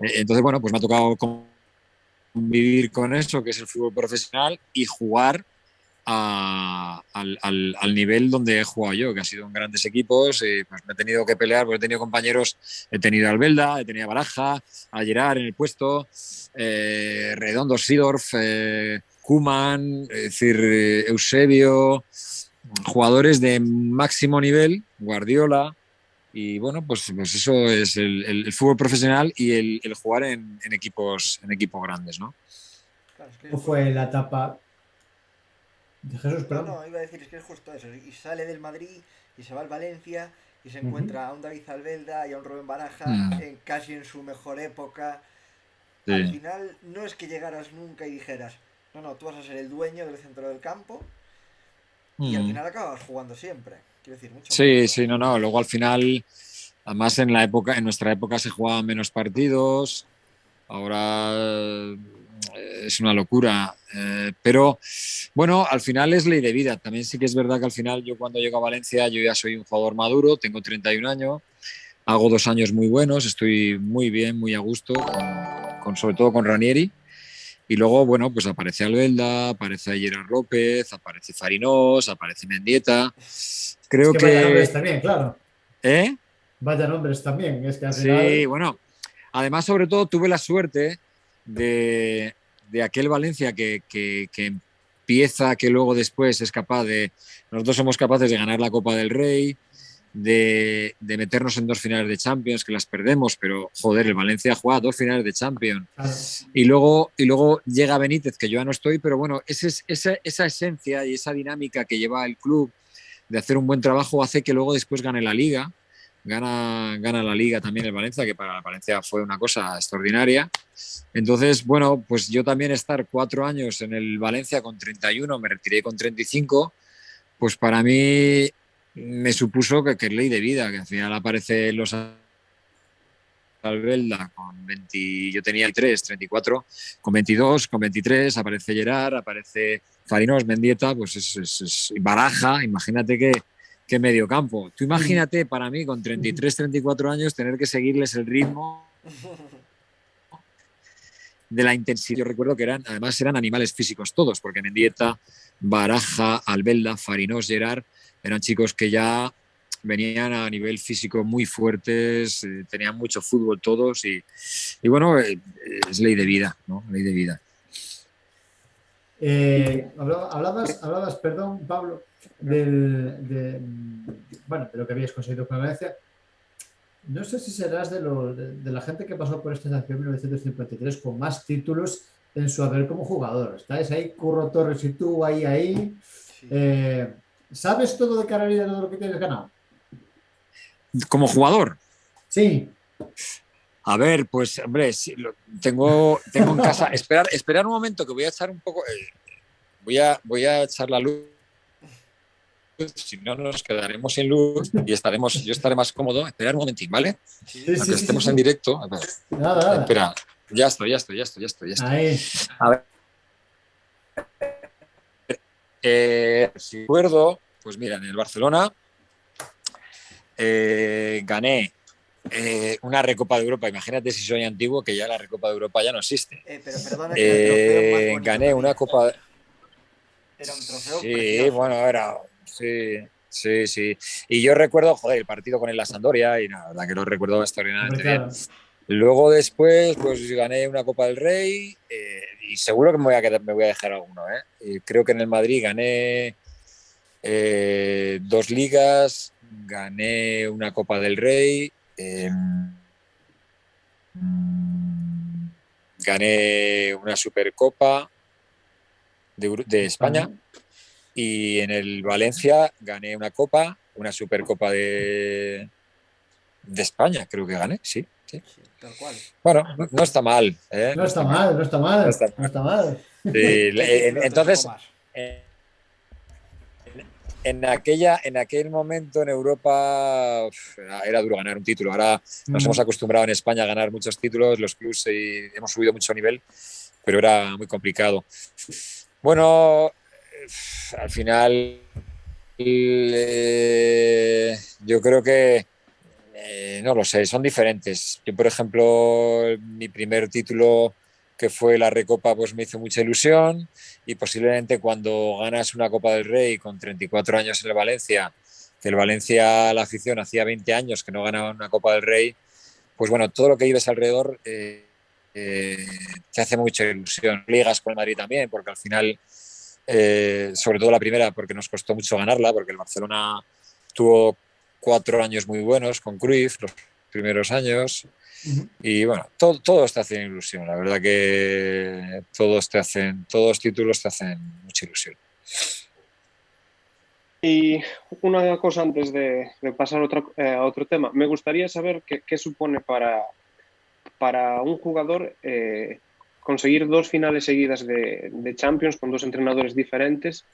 Entonces, bueno, pues me ha tocado convivir con eso, que es el fútbol profesional, y jugar al nivel donde he jugado yo, que ha sido en grandes equipos. Pues me he tenido que pelear, porque he tenido compañeros, he tenido a Albelda, he tenido a Baraja, a Gerard en el puesto, Redondo, Seedorf, Koeman, es decir, Eusebio, jugadores de máximo nivel, Guardiola. Y bueno, pues eso es el fútbol profesional y el jugar en equipos grandes, ¿no? Claro, es que es ¿Cómo fue justo. la etapa de Jesús, No, perdón? no, iba a decir, es que es justo eso. Y sale del Madrid y se va al Valencia y se Ujú. encuentra a un David Albelda y a un Rubén Baraja Mm, casi en su mejor época. Al sí. final no es que llegaras nunca y dijeras, no, no, tú vas a ser el dueño del centro del campo y al Mm. final acabas jugando siempre. Quiero decir, mucho Sí, mérito. sí, no, no. Luego al final, además en nuestra época se jugaban menos partidos. Ahora es una locura. Pero bueno, al final es ley de vida. También sí que es verdad que al final yo cuando llego a Valencia yo ya soy un jugador maduro, tengo 31 años, hago 2 años muy buenos, estoy muy bien, muy a gusto, sobre todo con Ranieri. Y luego, bueno, pues aparece Albelda, aparece Gerard López, aparece Farinós, aparece Mendieta. Es Creo que vaya que... nombres también, claro. ¿Eh? Vaya nombres también. Es que al Sí, final. bueno, además, sobre todo, tuve la suerte de aquel Valencia que empieza, que luego después es capaz de. Nosotros somos capaces de ganar la Copa del Rey, de meternos en 2 finales de Champions, que las perdemos, pero joder, el Valencia juega 2 finales de Champions. Claro. Y luego llega Benítez, que yo ya no estoy, pero bueno, esa esencia y esa dinámica que lleva el club de hacer un buen trabajo hace que luego después gane la Liga. Gana la Liga también el Valencia, que para el Valencia fue una cosa extraordinaria. Entonces, bueno, pues yo también estar 4 años en el Valencia con 31, me retiré con 35, pues para mí me supuso que es ley de vida, que al final aparece los Albelda con 20, yo tenía 3, 34, con 22, con 23, aparece Gerard, aparece Farinos, Mendieta, pues Baraja, imagínate que medio campo. Tú Mm. imagínate para mí con 33, 34 años tener que seguirles el ritmo de la intensidad. Yo recuerdo que además eran animales físicos todos, porque Mendieta, Baraja, Albelda, Farinos, Gerard, eran chicos que ya venían a nivel físico muy fuertes, tenían mucho fútbol todos y bueno, es ley de vida, ¿no? Ley de vida. Hablabas, perdón, Pablo, bueno, de lo que habías conseguido con Valencia. No sé si serás de la gente que pasó por esta selección 1953 con más títulos en su haber como jugador. Estáis ahí, Curro Torres y tú, ahí. Sí. Eh, ¿Sabes todo de Carolina, todo lo que tienes ganado? Como jugador, Sí. a ver, pues hombre, sí, tengo en casa. Esperar un momento que voy a echar un poco. Voy a echar la luz. Si no, nos quedaremos sin luz y yo estaré más cómodo. Esperar un momentín, ¿vale? Sí, Sí, sí, sí, Aunque sí, sí, estemos en sí. directo. A ver, Nada, nada. espera, ya estoy. Ahí. A ver, si recuerdo, pues mira, en el Barcelona gané una Recopa de Europa. Imagínate si soy antiguo, que ya la Recopa de Europa ya no existe. pero perdona que era el trofeo más bonito que Gané una había. Copa. Era un trofeo Sí, precioso. bueno, era. Sí, sí, sí. Y yo recuerdo, joder, el partido con el La Sampdoria, y la verdad que lo recuerdo Hombre, extraordinariamente bien. claro. Luego después, pues gané una Copa del Rey, y seguro que me voy a dejar alguno, ¿eh? Y creo que en el Madrid gané 2 ligas, gané una Copa del Rey, gané una Supercopa de España, y en el Valencia gané una Copa, una Supercopa de España, creo que gané, sí. Sí, tal cual. Bueno, no está mal, ¿eh? No está mal, no está mal, no está mal. Sí, ¿Qué títulos te supo entonces, más? en aquel momento en Europa era duro ganar un título. Ahora nos hemos acostumbrado en España a ganar muchos títulos, los clubs, y hemos subido mucho nivel, pero era muy complicado. Bueno, al final yo creo que no lo sé, son diferentes. Yo, por ejemplo, mi primer título, que fue la Recopa, pues me hizo mucha ilusión, y posiblemente cuando ganas una Copa del Rey con 34 años en el Valencia, que el Valencia, la afición, hacía 20 años que no ganaba una Copa del Rey, pues bueno, todo lo que vives alrededor te hace mucha ilusión. Ligas con el Madrid también, porque al final, sobre todo la primera, porque nos costó mucho ganarla, porque el Barcelona tuvo 4 años muy buenos con Cruyff, los primeros años, y bueno, todos te hacen ilusión. La verdad que todos los títulos te hacen mucha ilusión. Y una cosa antes de pasar a otro tema, me gustaría saber qué supone para un jugador conseguir 2 finales seguidas de Champions con 2 entrenadores diferentes,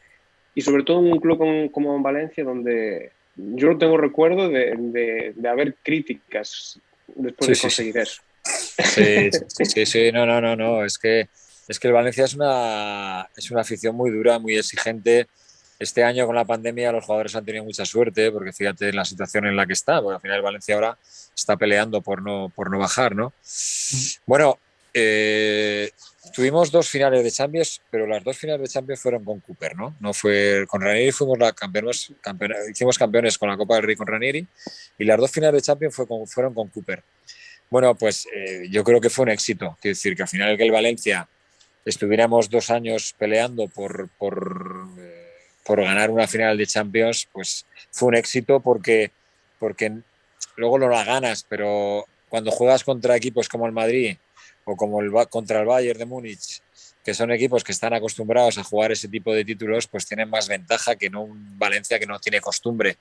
y sobre todo en un club como en Valencia, donde yo no tengo recuerdo de haber críticas después Sí, de sí, sí. conseguir eso. Sí. No. Es que el Valencia es una afición muy dura, muy exigente. Este año con la pandemia los jugadores han tenido mucha suerte, porque fíjate en la situación en la que está, porque al final el Valencia ahora está peleando por no bajar, ¿no? Bueno, tuvimos 2 finales de Champions, pero las 2 finales de Champions fueron con Cooper, ¿no? No fue con Ranieri, fuimos hicimos campeones con la Copa del Rey con Ranieri, y las 2 finales de Champions fueron con Cooper. Bueno, pues yo creo que fue un éxito. Quiero decir que al final que el Valencia estuviéramos 2 años peleando por ganar una final de Champions, pues fue un éxito, porque luego no la ganas, pero cuando juegas contra equipos como el Madrid o como contra el Bayern de Múnich, que son equipos que están acostumbrados a jugar ese tipo de títulos, pues tienen más ventaja que no un Valencia que no tiene costumbre.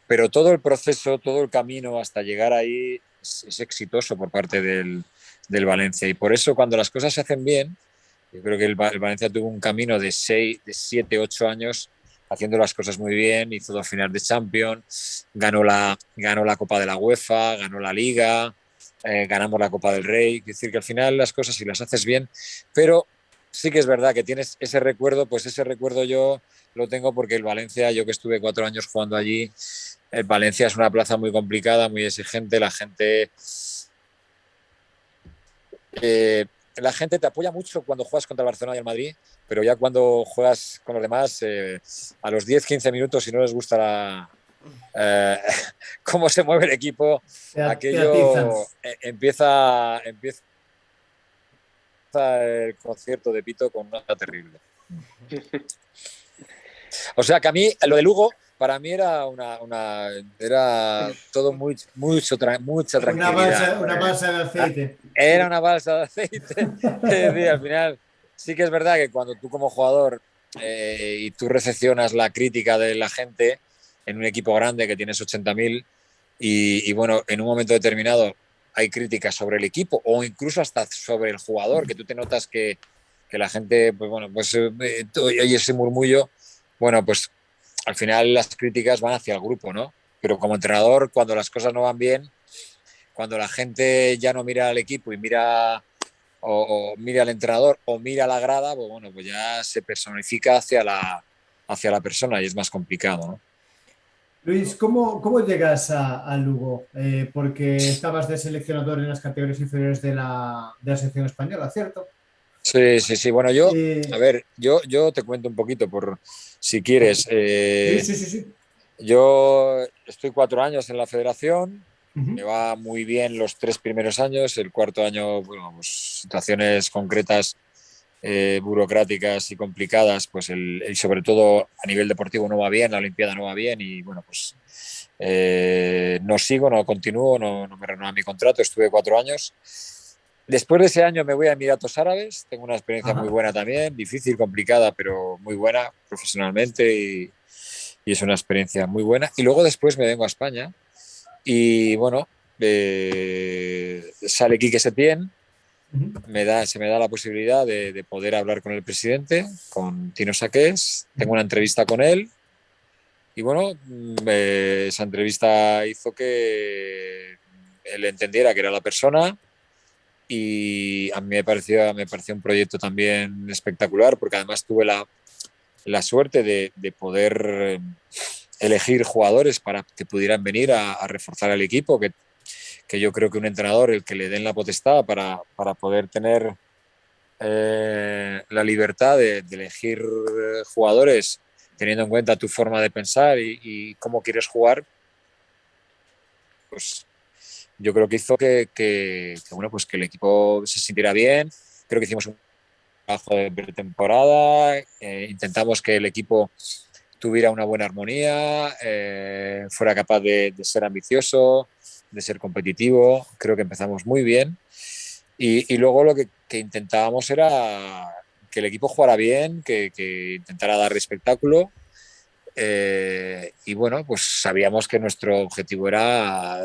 Pero todo el proceso, todo el camino hasta llegar ahí es exitoso por parte del Valencia. Y por eso, cuando las cosas se hacen bien, yo creo que el Valencia tuvo un camino de 7, 8 años haciendo las cosas muy bien, hizo 2 finales de Champions, ganó la Copa de la UEFA, ganó la Liga, ganamos la Copa del Rey. Es decir, que al final las cosas, si las haces bien, pero sí que es verdad que tienes ese recuerdo, pues ese recuerdo yo lo tengo porque el Valencia, yo que estuve 4 años jugando allí, el Valencia es una plaza muy complicada, muy exigente, la gente te apoya mucho cuando juegas contra el Barcelona y el Madrid, pero ya cuando juegas con los demás, a los 10-15 minutos, si no les gusta cómo se mueve el equipo, aquello empieza el concierto de Pito con una terrible. O sea que a mí, lo de Lugo, para mí era era todo mucha tranquilidad. Una balsa de aceite. Era una balsa de aceite. Sí, al final, sí que es verdad que cuando tú como jugador y tú recepcionas la crítica de la gente en un equipo grande que tienes 80.000 y bueno, en un momento determinado hay críticas sobre el equipo o incluso hasta sobre el jugador, que tú te notas que la gente, pues bueno, pues oye ese murmullo, bueno, pues al final las críticas van hacia el grupo, ¿no? Pero como entrenador, cuando las cosas no van bien, cuando la gente ya no mira al equipo y mira o mira al entrenador o mira a la grada, pues bueno, pues ya se personifica hacia la persona y es más complicado, ¿no? Luis, ¿cómo llegas a Lugo? Porque estabas de seleccionador en las categorías inferiores de la selección española, ¿cierto? Sí. Bueno, a ver, yo te cuento un poquito por si quieres. Sí. Yo estoy 4 años en la federación, me Uh-huh. va muy bien los 3 primeros años, el cuarto año, bueno, pues situaciones concretas, burocráticas y complicadas, pues y sobre todo a nivel deportivo no va bien, la Olimpiada no va bien y bueno, pues No sigo, no continúo, no me renuevan mi contrato, estuve 4 años. Después de ese año me voy a Emiratos Árabes, tengo una experiencia muy buena también, difícil, complicada, pero muy buena profesionalmente y es una experiencia muy buena. Y luego después me vengo a España y bueno, sale Quique Setién, se me da la posibilidad de poder hablar con el presidente, con Tino Saqués, tengo una entrevista con él y bueno, esa entrevista hizo que él entendiera que era la persona y a mí me pareció un proyecto también espectacular porque además tuve la suerte de poder elegir jugadores para que pudieran venir a reforzar el equipo, que yo creo que un entrenador, el que le den la potestad para poder tener la libertad de elegir jugadores teniendo en cuenta tu forma de pensar y cómo quieres jugar, pues yo creo que hizo bueno, pues que el equipo se sintiera bien. Creo que hicimos un trabajo de pretemporada, intentamos que el equipo tuviera una buena armonía, fuera capaz de ser ambicioso, de ser competitivo. Creo que empezamos muy bien. Y luego lo que intentábamos era que el equipo jugara bien, que intentara dar espectáculo. Y bueno, pues sabíamos que nuestro objetivo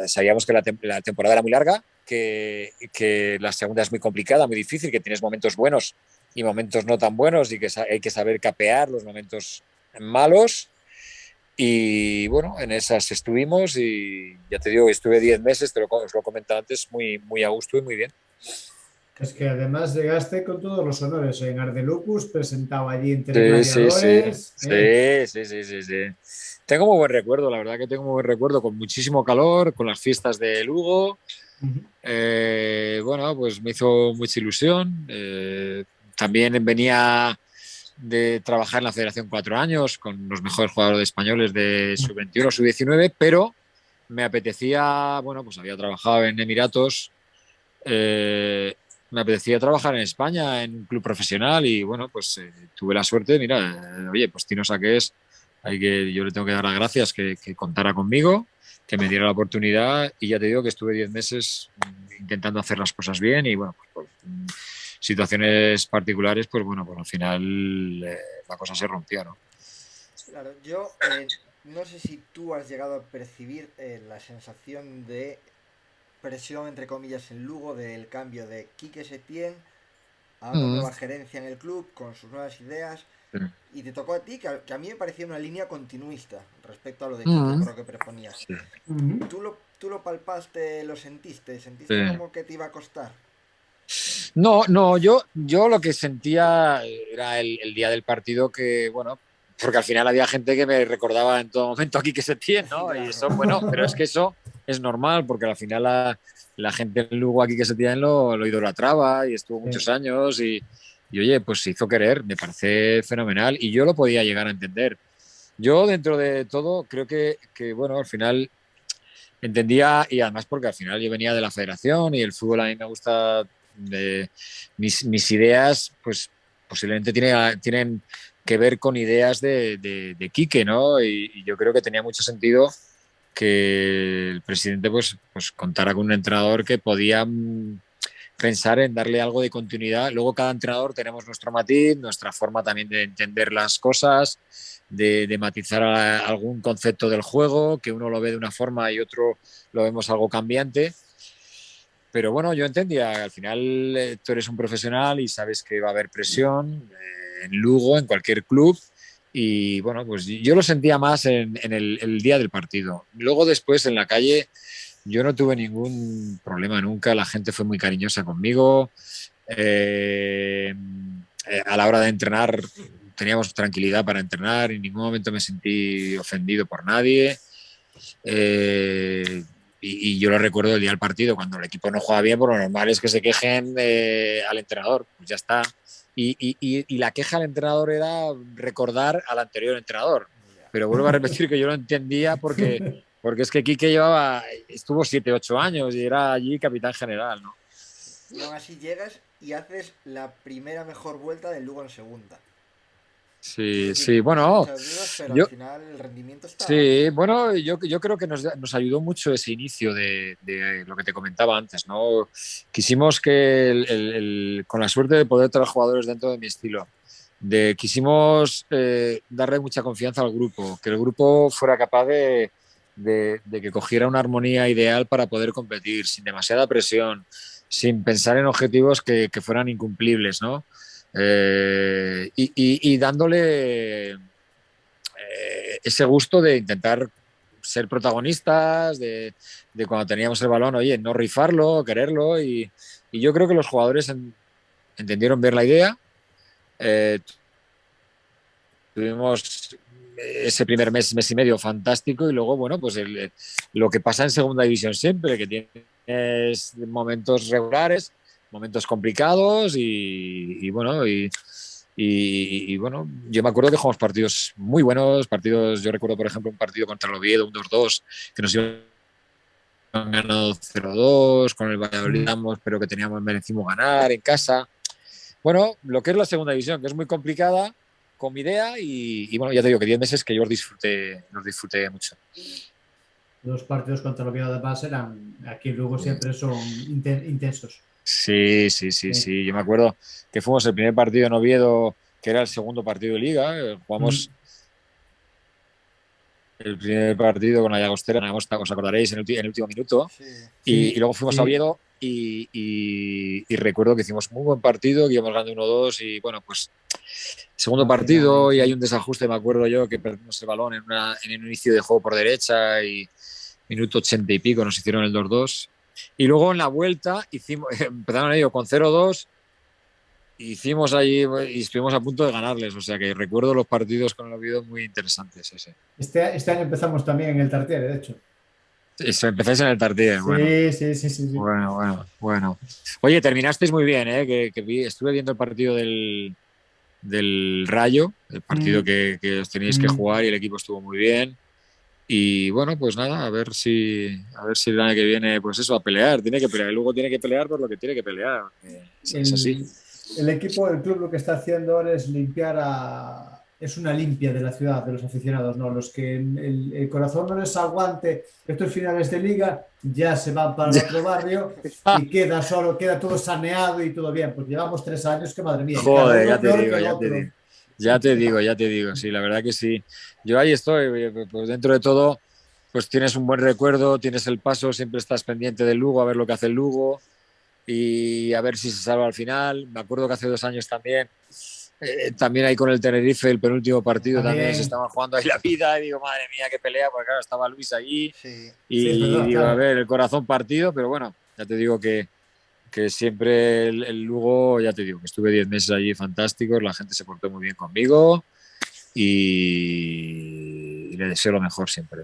sabíamos que la temporada era muy larga, que la segunda es muy complicada, muy difícil, que tienes momentos buenos y momentos no tan buenos y que hay que saber capear los momentos malos. Y bueno, en esas estuvimos y ya te digo, estuve 10 meses, os lo comentaba antes, muy, muy a gusto y muy bien. Es que además llegaste con todos los honores en Ardelucus, presentado allí entre Sí, sí, sí, gladiadores. sí, sí, sí, sí, sí. Tengo muy buen recuerdo, la verdad que tengo muy buen recuerdo, con muchísimo calor, con las fiestas de Lugo. Bueno, pues me hizo mucha ilusión. También venía de trabajar en la Federación 4 años con los mejores jugadores españoles de sub-21, sub-19, pero me apetecía, bueno, pues había trabajado en Emiratos, me apetecía trabajar en España en un club profesional y bueno, pues tuve la suerte, mira, oye, pues Tino Saqués, yo le tengo que dar las gracias que contara conmigo, que me diera la oportunidad y ya te digo que estuve 10 meses intentando hacer las cosas bien y bueno, pues, situaciones particulares, pues bueno, pues al final la cosa se rompió, ¿no? Claro, yo no sé si tú has llegado a percibir la sensación de presión, entre comillas, en Lugo del cambio de Quique Setién a una Mm, nueva gerencia en el club con sus nuevas ideas. sí. Y te tocó a ti, que a mí me parecía una línea continuista respecto a lo de Quique, Mm, por lo que proponías. sí. ¿Tú lo palpaste, lo sentiste? Sí. ¿Sentiste como que te iba a costar? No, no, yo lo que sentía era el día del partido que, bueno, porque al final había gente que me recordaba en todo momento aquí que se tiene, ¿no? Y Claro. eso, bueno, pero es que eso es normal porque al final la gente en Lugo aquí que se tiene lo idolatraba y estuvo muchos Sí. años y oye, pues se hizo querer, me parece fenomenal y yo lo podía llegar a entender. Yo dentro de todo creo que bueno, al final entendía y además porque al final yo venía de la federación y el fútbol a mí me gusta, mis ideas pues posiblemente tienen que ver con ideas de Quique, ¿no? Y yo creo que tenía mucho sentido que el presidente pues contara con un entrenador que podía pensar en darle algo de continuidad. Luego cada entrenador tenemos nuestro matiz, nuestra forma también de entender las cosas, de matizar algún concepto del juego, que uno lo ve de una forma y otro lo vemos algo cambiante. Pero bueno, yo entendía, al final tú eres un profesional y sabes que va a haber presión en Lugo, en cualquier club. Y bueno, pues yo lo sentía más en el día del partido. Luego después en la calle yo no tuve ningún problema nunca, la gente fue muy cariñosa conmigo. Eh, a la hora de entrenar teníamos tranquilidad para entrenar, en ningún momento me sentí ofendido por nadie. Eh, y yo lo recuerdo el día del partido, cuando el equipo no juega bien, por lo normal es que se quejen al entrenador, pues ya está. Y la queja al entrenador era recordar al anterior entrenador. Ya. Pero vuelvo a repetir que yo lo entendía porque es que Quique estuvo 7 8 años y era allí capitán general, ¿no? Y aún así llegas y haces la primera mejor vuelta del Lugo en segunda. Sí, Es decir, sí, tuvimos bueno, muchas dudas, pero al yo, final el rendimiento está ahí. sí, bueno, yo creo que nos ayudó mucho ese inicio de lo que te comentaba antes, ¿no? Quisimos que, con la suerte de poder traer jugadores dentro de mi estilo, quisimos darle mucha confianza al grupo, que el grupo fuera capaz de que cogiera una armonía ideal para poder competir, sin demasiada presión, sin pensar en objetivos que fueran incumplibles, ¿no? Y dándole ese gusto de intentar ser protagonistas, de cuando teníamos el balón, oye, no rifarlo, quererlo. Y yo creo que los jugadores entendieron ver la idea. Eh, Tuvimos ese primer mes y medio fantástico y luego, bueno, pues lo que pasa en segunda división siempre, que tienes momentos regulares, momentos complicados bueno, bueno, yo me acuerdo que jugamos partidos muy buenos, partidos, yo recuerdo por ejemplo un partido contra el Oviedo, un 2-2, que nos iban ganando 0-2, con el Valladolid, pero que merecimos ganar en casa. Bueno, lo que es la segunda división, que es muy complicada, con mi idea bueno, ya te digo que 10 meses que yo los disfruté mucho. Los partidos contra el Oviedo además eran, aquí luego siempre son intensos. Sí, sí, sí, sí. Yo me acuerdo que fuimos el primer partido en Oviedo, que era el segundo partido de Liga. Jugamos el primer partido con la Llagostera en agosto, os acordaréis, en el último minuto. Sí, Y Sí, luego fuimos a sí. Oviedo y recuerdo que hicimos muy buen partido, que íbamos ganando 1-2 y bueno, pues segundo Al final, partido y hay sí. un desajuste, me acuerdo yo, que perdimos el balón en un inicio de juego por derecha y minuto 80 y pico nos hicieron el 2-2. Y luego en la vuelta empezaron ellos con 0-2, hicimos allí y estuvimos a punto de ganarles. O sea que recuerdo los partidos con el Oviedo muy interesantes. Ese. Este año empezamos también en el Tartiere, de hecho. Eso, empezáis en el Tartiere, bueno. Sí, sí, sí, sí, sí. Bueno. Oye, terminasteis muy bien, ¿eh? Estuve viendo el partido del Rayo, el partido Mm, que os teníais que mm. jugar y el equipo estuvo muy bien. Y bueno, pues nada, a ver si el año que viene, pues eso, a pelear, tiene que pelear. Y luego tiene que pelear por lo que tiene que pelear. Es así. El equipo, el club lo que está haciendo ahora es limpiar es una limpia de la ciudad, de los aficionados, ¿no? Los que el corazón no les aguante estos finales de liga, ya se van para el otro barrio y queda todo saneado y todo bien. Pues llevamos 3 años que, madre mía, y cada Joder, uno ya te peor que digo, el ya te otro. digo. Ya te digo, sí, la verdad que sí. Yo ahí estoy, pues dentro de todo, pues tienes un buen recuerdo, tienes el paso, siempre estás pendiente del Lugo, a ver lo que hace el Lugo y a ver si se salva al final. Me acuerdo que hace 2 años también, también ahí con el Tenerife, el penúltimo partido, también se También, estaban jugando ahí la vida y digo, madre mía, qué pelea, porque claro, estaba Luis allí sí. sí, es y verdad, digo, a claro. ver, el corazón partido, pero bueno, ya te digo que siempre el Lugo, ya te digo, que estuve 10 meses allí fantásticos, la gente se portó muy bien conmigo y le deseo lo mejor siempre.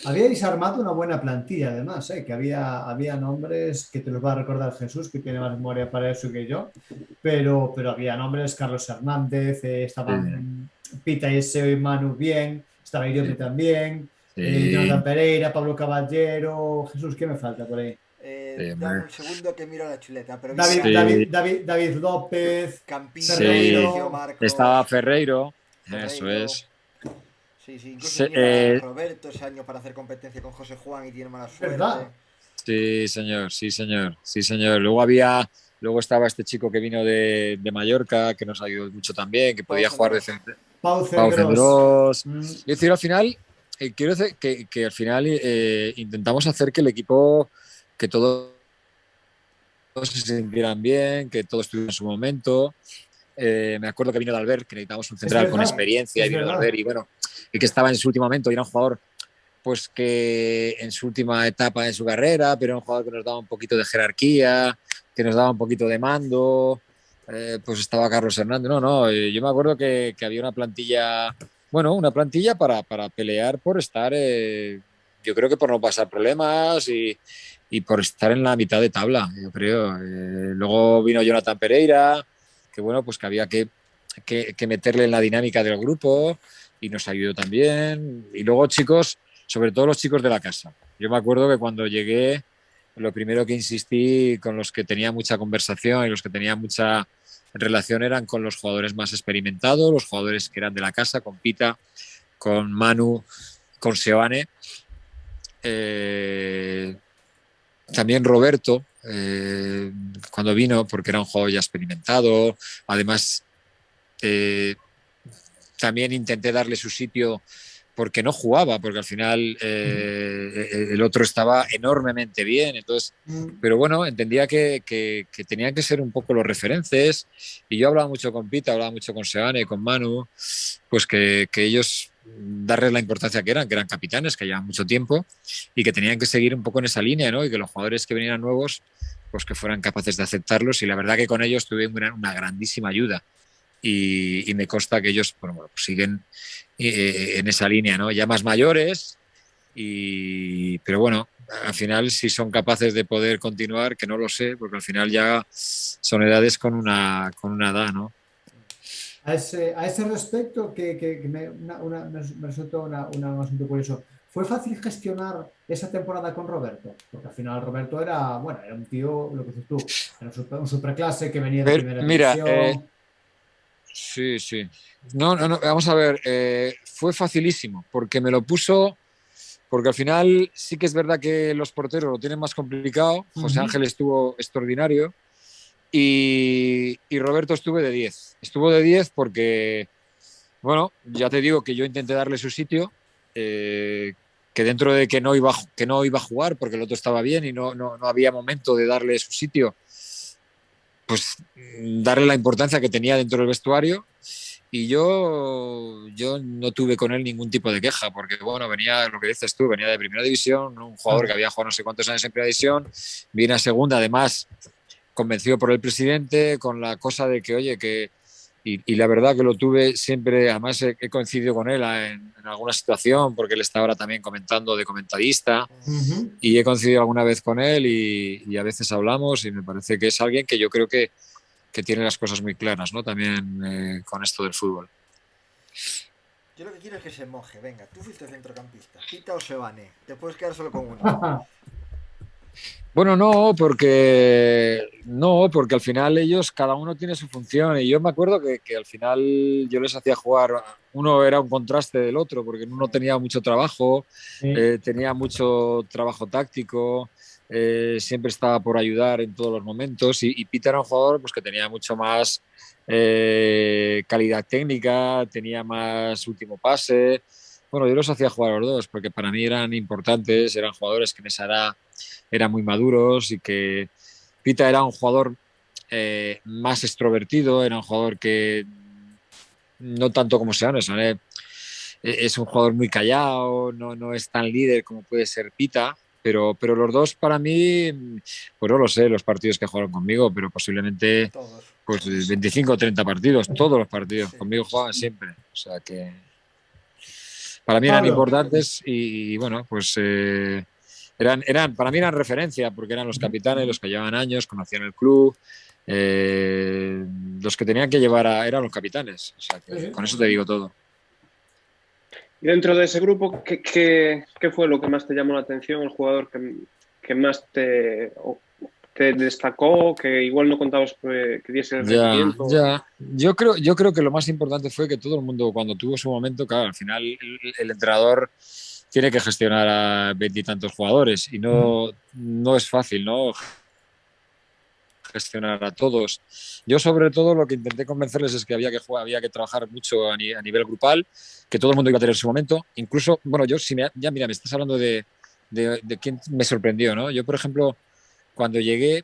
Habíais armado una buena plantilla, además, ¿eh? Que había nombres que te los va a recordar Jesús, que tiene más memoria para eso que yo, pero había nombres, Carlos Hernández, Sí, estaban Pita y Seo y Manu bien, estaba Idiome sí, también, Jonathan sí, Pereira, Pablo Caballero, Jesús, ¿qué me falta por ahí? sí, Dame hombre. un segundo que miro la chuleta, pero vi que David, eran David, Sí, David, David López, Campillo, sí. Sergio Ferreiro, Estaba Marcos, Ferreiro, eso Ferreiro. es. Sí, sí, incluso Se- viniera eh, Roberto ese año para hacer competencia con José Juan y tiene mala es suerte. verdad. sí, señor, sí, señor, sí, señor. Luego estaba este chico que vino de Mallorca, que nos ayudó mucho también, que Pau podía jugar de Cedrós. centro. Pau Pau Cedros. Cedrós. Mm, Es decir, al final, quiero decir que al final intentamos hacer que el equipo, que todos se sintieran bien, que todo estuviera en su momento. Me acuerdo que vino de Albert, que necesitábamos un es central con verdad, experiencia, y es vino de verdad. Albert, y bueno, y que estaba en su último momento, y era un jugador pues que en su última etapa de su carrera, pero era un jugador que nos daba un poquito de jerarquía, que nos daba un poquito de mando, pues estaba Carlos Hernández, no, yo me acuerdo que había una plantilla, bueno, una plantilla para pelear por estar, yo creo que por no pasar problemas y por estar en la mitad de tabla, yo creo. Luego vino Jonathan Pereira, que bueno, pues que había que meterle en la dinámica del grupo y nos ayudó también. Y luego chicos, sobre todo los chicos de la casa. Yo me acuerdo que cuando llegué, lo primero que insistí con los que tenía mucha conversación y los que tenía en relación eran con los jugadores más experimentados, los jugadores que eran de la casa, con Pita, con Manu, con Seoane. También Roberto, cuando vino, porque era un jugador ya experimentado. Además, también intenté darle su sitio porque no jugaba, porque al final el otro estaba enormemente bien. Entonces, pero bueno, entendía que tenían que ser un poco los referentes. Y yo hablaba mucho con Pita, hablaba mucho con Seoane, con Manu, pues que ellos darles la importancia que eran capitanes, que llevan mucho tiempo y que tenían que seguir un poco en esa línea, ¿no? Y que los jugadores que vinieran nuevos, pues que fueran capaces de aceptarlos. Y la verdad que con ellos tuve una grandísima ayuda. Y me consta que ellos bueno, pues siguen en esa línea, ¿no? Ya más mayores, pero bueno, al final si son capaces de poder continuar, que no lo sé, porque al final ya son edades con una edad, ¿no? A ese respecto, que me resultó un asunto curioso. ¿Fue fácil gestionar esa temporada con Roberto? Porque al final Roberto era, bueno, era un tío, lo que dices tú, era un superclase que venía de Pero, primera mira, división. sí, sí. No, vamos a ver, fue facilísimo, porque me lo puso, porque al final sí que es verdad que los porteros lo tienen más complicado. José Ujú. Ángel estuvo extraordinario y Roberto estuvo de 10 porque, bueno, ya te digo que yo intenté darle su sitio, que dentro de que no iba a jugar porque el otro estaba bien y no había momento de darle su sitio, pues darle la importancia que tenía dentro del vestuario. Y yo no tuve con él ningún tipo de queja, porque bueno, venía, lo que dices tú, venía de primera división, un jugador que Claro. había jugado no sé cuántos años en primera división, viene a segunda, además convencido por el presidente, con la cosa de que, oye, y la verdad que lo tuve siempre, además he coincidido con él en alguna situación, porque él está ahora también comentando de comentarista, Ujú. y he coincidido alguna vez con él y a veces hablamos y me parece que es alguien que yo creo que tiene las cosas muy claras, ¿no? También con esto del fútbol. Yo lo que quiero es que se moje. Venga, tú fuiste centrocampista. Pita o Sebane. Te puedes quedar solo con uno. Bueno, no, porque al final ellos, cada uno tiene su función. Y yo me acuerdo que al final yo les hacía jugar, uno era un contraste del otro, porque uno tenía mucho trabajo, Sí. tenía mucho trabajo táctico, siempre estaba por ayudar en todos los momentos. Y Pita era un jugador pues, que tenía mucho más calidad técnica, tenía más último pase. Bueno, yo los hacía jugar a los dos, porque para mí eran importantes, eran jugadores que en esa edad eran muy maduros y que Pita era un jugador más extrovertido, era un jugador que no tanto como Seane, Seane es un jugador muy callado, no es tan líder como puede ser Pita, pero los dos para mí, pues no lo sé, los partidos que jugaron conmigo, pero posiblemente Todos. pues 25 o 30 partidos, todos los partidos, Sí. conmigo jugaban siempre, o sea que para mí eran Pablo. importantes y bueno, pues para mí eran referencia porque eran los capitanes, los que llevaban años, conocían el club, los que tenían que eran los capitanes, o sea Sí, que sí. con eso te digo todo. Y dentro de ese grupo, ¿qué fue lo que más te llamó la atención? El jugador que más te destacó, que igual no contabas que diese el Ya, rendimiento. ya. Yo creo que lo más importante fue que todo el mundo, cuando tuvo su momento, claro, al final el entrenador tiene que gestionar a veintitantos jugadores y Ujú. no es fácil, ¿no? Gestionar a todos. Yo sobre todo lo que intenté convencerles es que había que jugar, había que trabajar mucho a nivel grupal, que todo el mundo iba a tener su momento. Incluso, bueno, yo si ya mira, me estás hablando de quién me sorprendió, ¿no? Yo, por ejemplo, cuando llegué,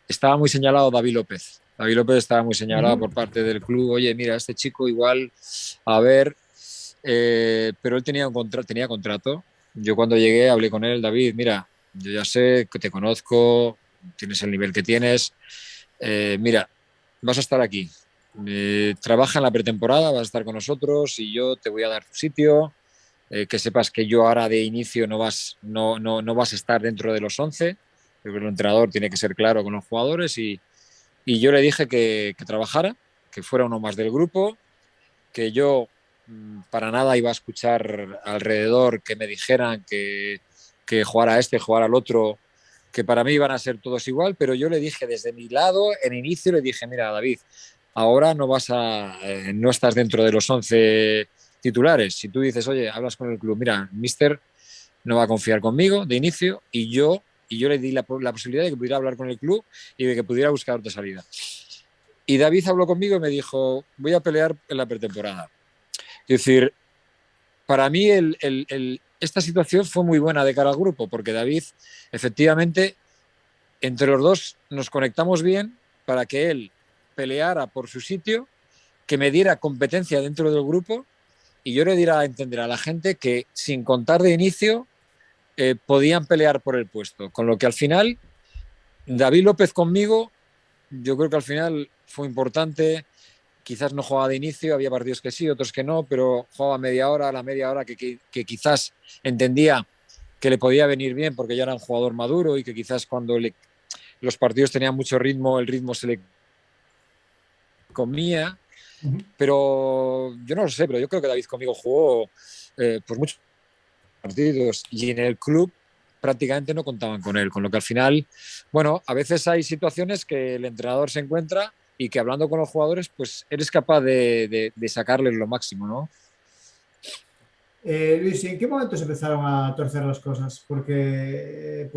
estaba muy señalado David López. David López estaba muy señalado Ujú. por parte del club. Oye, mira, este chico igual, a ver, pero él tenía contrato. Yo cuando llegué hablé con él, David, mira, yo ya sé que te conozco, tienes el nivel que tienes. Mira, vas a estar aquí. Trabaja en la pretemporada, vas a estar con nosotros y yo te voy a dar tu sitio. Que sepas que yo ahora de inicio no vas a estar dentro de los 11, porque el entrenador tiene que ser claro con los jugadores y yo le dije que trabajara, que fuera uno más del grupo, que yo para nada iba a escuchar alrededor que me dijeran que jugara este, jugara al otro, que para mí iban a ser todos igual, pero yo le dije desde mi lado, en inicio le dije, mira, David, ahora no estás dentro de los 11 titulares. Si tú dices, oye, hablas con el club, mira, mister no va a confiar conmigo de inicio y yo le di la posibilidad de que pudiera hablar con el club y de que pudiera buscar otra salida. Y David habló conmigo y me dijo, voy a pelear en la pretemporada. Es decir, para mí esta situación fue muy buena de cara al grupo, porque David, efectivamente, entre los dos nos conectamos bien para que él peleara por su sitio, que me diera competencia dentro del grupo y yo le diera a entender a la gente que sin contar de inicio podían pelear por el puesto. Con lo que al final, David López conmigo, yo creo que al final fue importante. Quizás no jugaba de inicio, había partidos que sí, otros que no, pero jugaba media hora, la media hora que quizás entendía que le podía venir bien porque ya era un jugador maduro y que quizás cuando los partidos tenían mucho ritmo, el ritmo se le comía. Pero yo no lo sé, pero yo creo que David conmigo jugó pues muchos partidos y en el club prácticamente no contaban con él, con lo que al final, bueno, a veces hay situaciones que el entrenador se encuentra y que hablando con los jugadores, pues eres capaz de sacarles lo máximo, ¿no? Luis, ¿y en qué momento se empezaron a torcer las cosas? Porque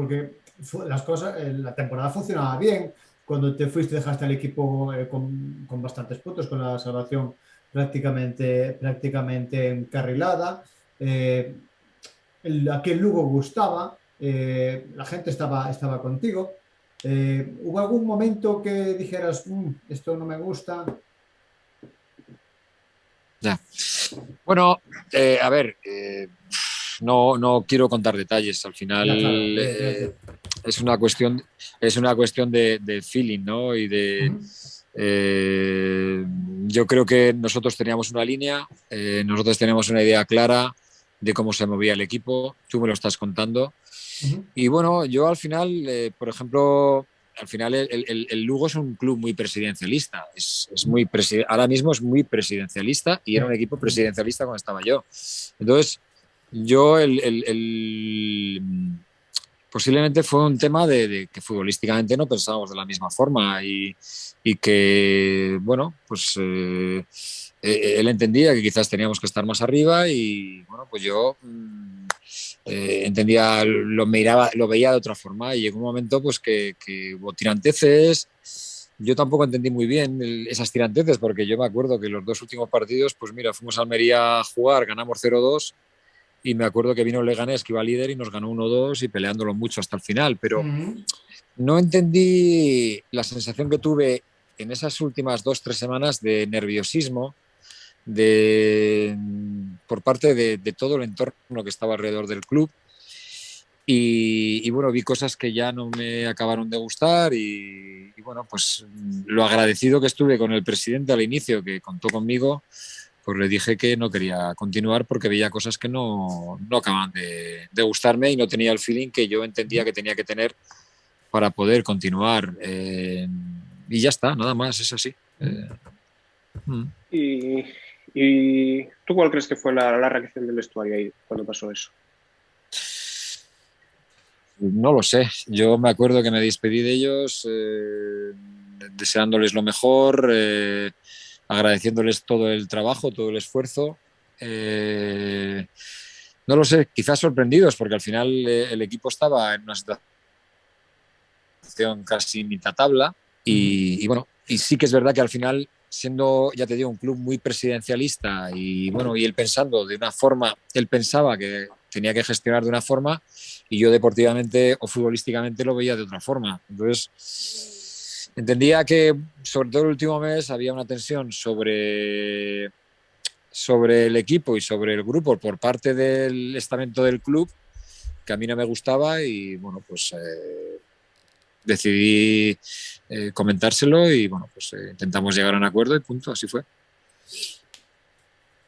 las cosas, la temporada funcionaba bien. Cuando te fuiste dejaste al equipo con bastantes puntos, con la salvación prácticamente encarrilada. Aquel Lugo gustaba, la gente estaba contigo. ¿Hubo algún momento que dijeras, esto no me gusta? Ya. Bueno, a ver, no quiero contar detalles. Al final Ya, claro. es una cuestión de feeling, ¿no? Y Ujú. yo creo que nosotros teníamos una línea, nosotros teníamos una idea clara de cómo se movía el equipo. Tú me lo estás contando. Ujú. Y bueno, yo al final, por ejemplo, al final el Lugo es un club muy presidencialista. Ahora mismo es muy presidencialista y Sí. era un equipo presidencialista cuando estaba yo. Entonces, yo posiblemente fue un tema de que futbolísticamente no pensábamos de la misma forma y que, bueno, pues él entendía que quizás teníamos que estar más arriba y, bueno, pues yo entendía, lo veía de otra forma y llegó un momento pues que hubo tiranteces. Yo tampoco entendí muy bien esas tiranteces porque yo me acuerdo que los dos últimos partidos, pues mira, fuimos a Almería a jugar, ganamos 0-2 y me acuerdo que vino el Leganés que iba líder y nos ganó 1-2 y peleándolo mucho hasta el final, pero Ujú. no entendí la sensación que tuve en esas últimas 2-3 semanas de nerviosismo por parte de todo el entorno que estaba alrededor del club. Y bueno, vi cosas que ya no me acabaron de gustar y bueno, pues lo agradecido que estuve con el presidente al inicio, que contó conmigo, pues le dije que no quería continuar porque veía cosas que no acababan de gustarme y no tenía el feeling que yo entendía que tenía que tener para poder continuar. Y ya está, nada más, es así. ¿Y, y tú cuál crees que fue la reacción del vestuario ahí cuando pasó eso? No lo sé. Yo me acuerdo que me despedí de ellos deseándoles lo mejor, agradeciéndoles todo el trabajo, todo el esfuerzo. No lo sé, quizás sorprendidos porque al final el equipo estaba en una situación casi mitad tabla Ujú. y bueno, y sí que es verdad que al final siendo, ya te digo, un club muy presidencialista y bueno, y él pensando de una forma, él pensaba que tenía que gestionar de una forma y yo deportivamente o futbolísticamente lo veía de otra forma. Entonces, entendía que sobre todo el último mes había una tensión sobre el equipo y sobre el grupo por parte del estamento del club que a mí no me gustaba y bueno, pues decidí comentárselo y bueno, pues intentamos llegar a un acuerdo y punto, así fue.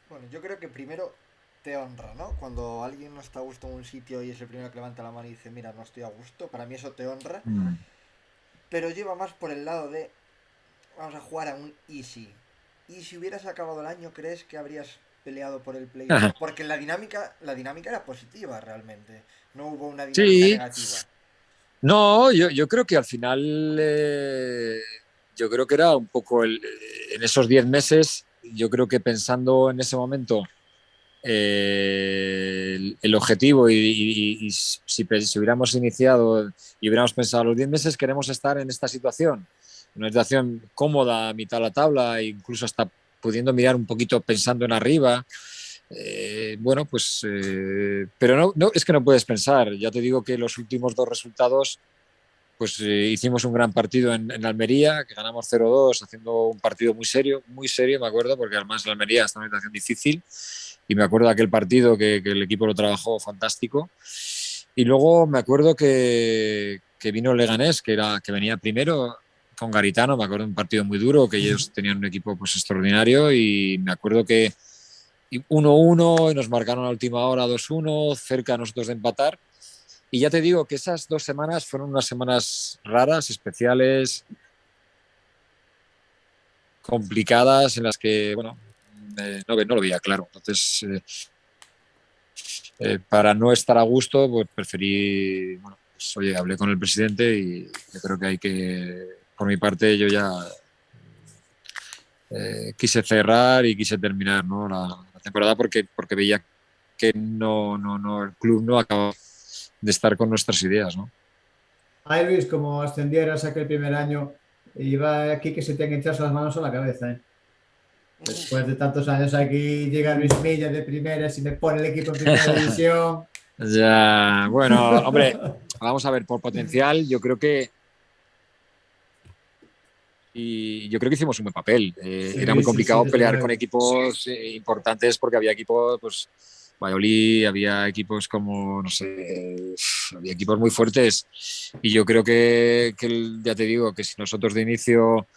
Bueno, yo creo que primero te honra, ¿no? Cuando alguien no está a gusto en un sitio y es el primero que levanta la mano y dice, mira, no estoy a gusto, para mí eso te honra. Mm. Pero lleva más por el lado de, vamos a jugar a un easy. Y si hubieras acabado el año, ¿crees que habrías peleado por el playoff? Porque la dinámica era positiva realmente. No hubo una dinámica Sí, negativa. No, yo creo que al final, yo creo que era un poco en esos 10 meses, yo creo que pensando en ese momento el objetivo y si hubiéramos iniciado y hubiéramos pensado a los 10 meses queremos estar en esta situación, en una situación cómoda a mitad de la tabla e incluso hasta pudiendo mirar un poquito pensando en arriba. Bueno, pues, pero no, es que no puedes pensar. Ya te digo que los últimos dos resultados, pues hicimos un gran partido en Almería, que ganamos 0-2, haciendo un partido muy serio, me acuerdo, porque además la Almería está en una situación difícil. Y me acuerdo de aquel partido que el equipo lo trabajó fantástico. Y luego me acuerdo que vino el Leganés, que venía primero con Garitano, me acuerdo de un partido muy duro, que ellos tenían un equipo pues extraordinario y me acuerdo que 1-1 y nos marcaron a última hora 2-1, cerca nosotros de empatar. Y ya te digo que esas 2 semanas fueron unas semanas raras, especiales, complicadas, en las que, bueno, no lo veía claro. Entonces, para no estar a gusto, pues preferí, bueno, pues, oye, hablé con el presidente y yo creo que hay que, por mi parte, yo ya quise cerrar y quise terminar, ¿no? la temporada porque veía que el club no acaba de estar con nuestras ideas, ¿no? Ay, Luis, como ascendieras aquel primer año, iba aquí que se te han echado las manos a la cabeza, ¿eh? Después de tantos años aquí llega Luis Milla de primera, si me pone el equipo en primera división. Ya, bueno, hombre, vamos a ver, por potencial, yo creo que hicimos un buen papel. Era muy Sí, sí, sí, complicado desde pelear con luego. equipos importantes porque había equipos, pues, Valladolid, había equipos como, no sé, había equipos muy fuertes. Y yo creo ya te digo, que si nosotros de inicio,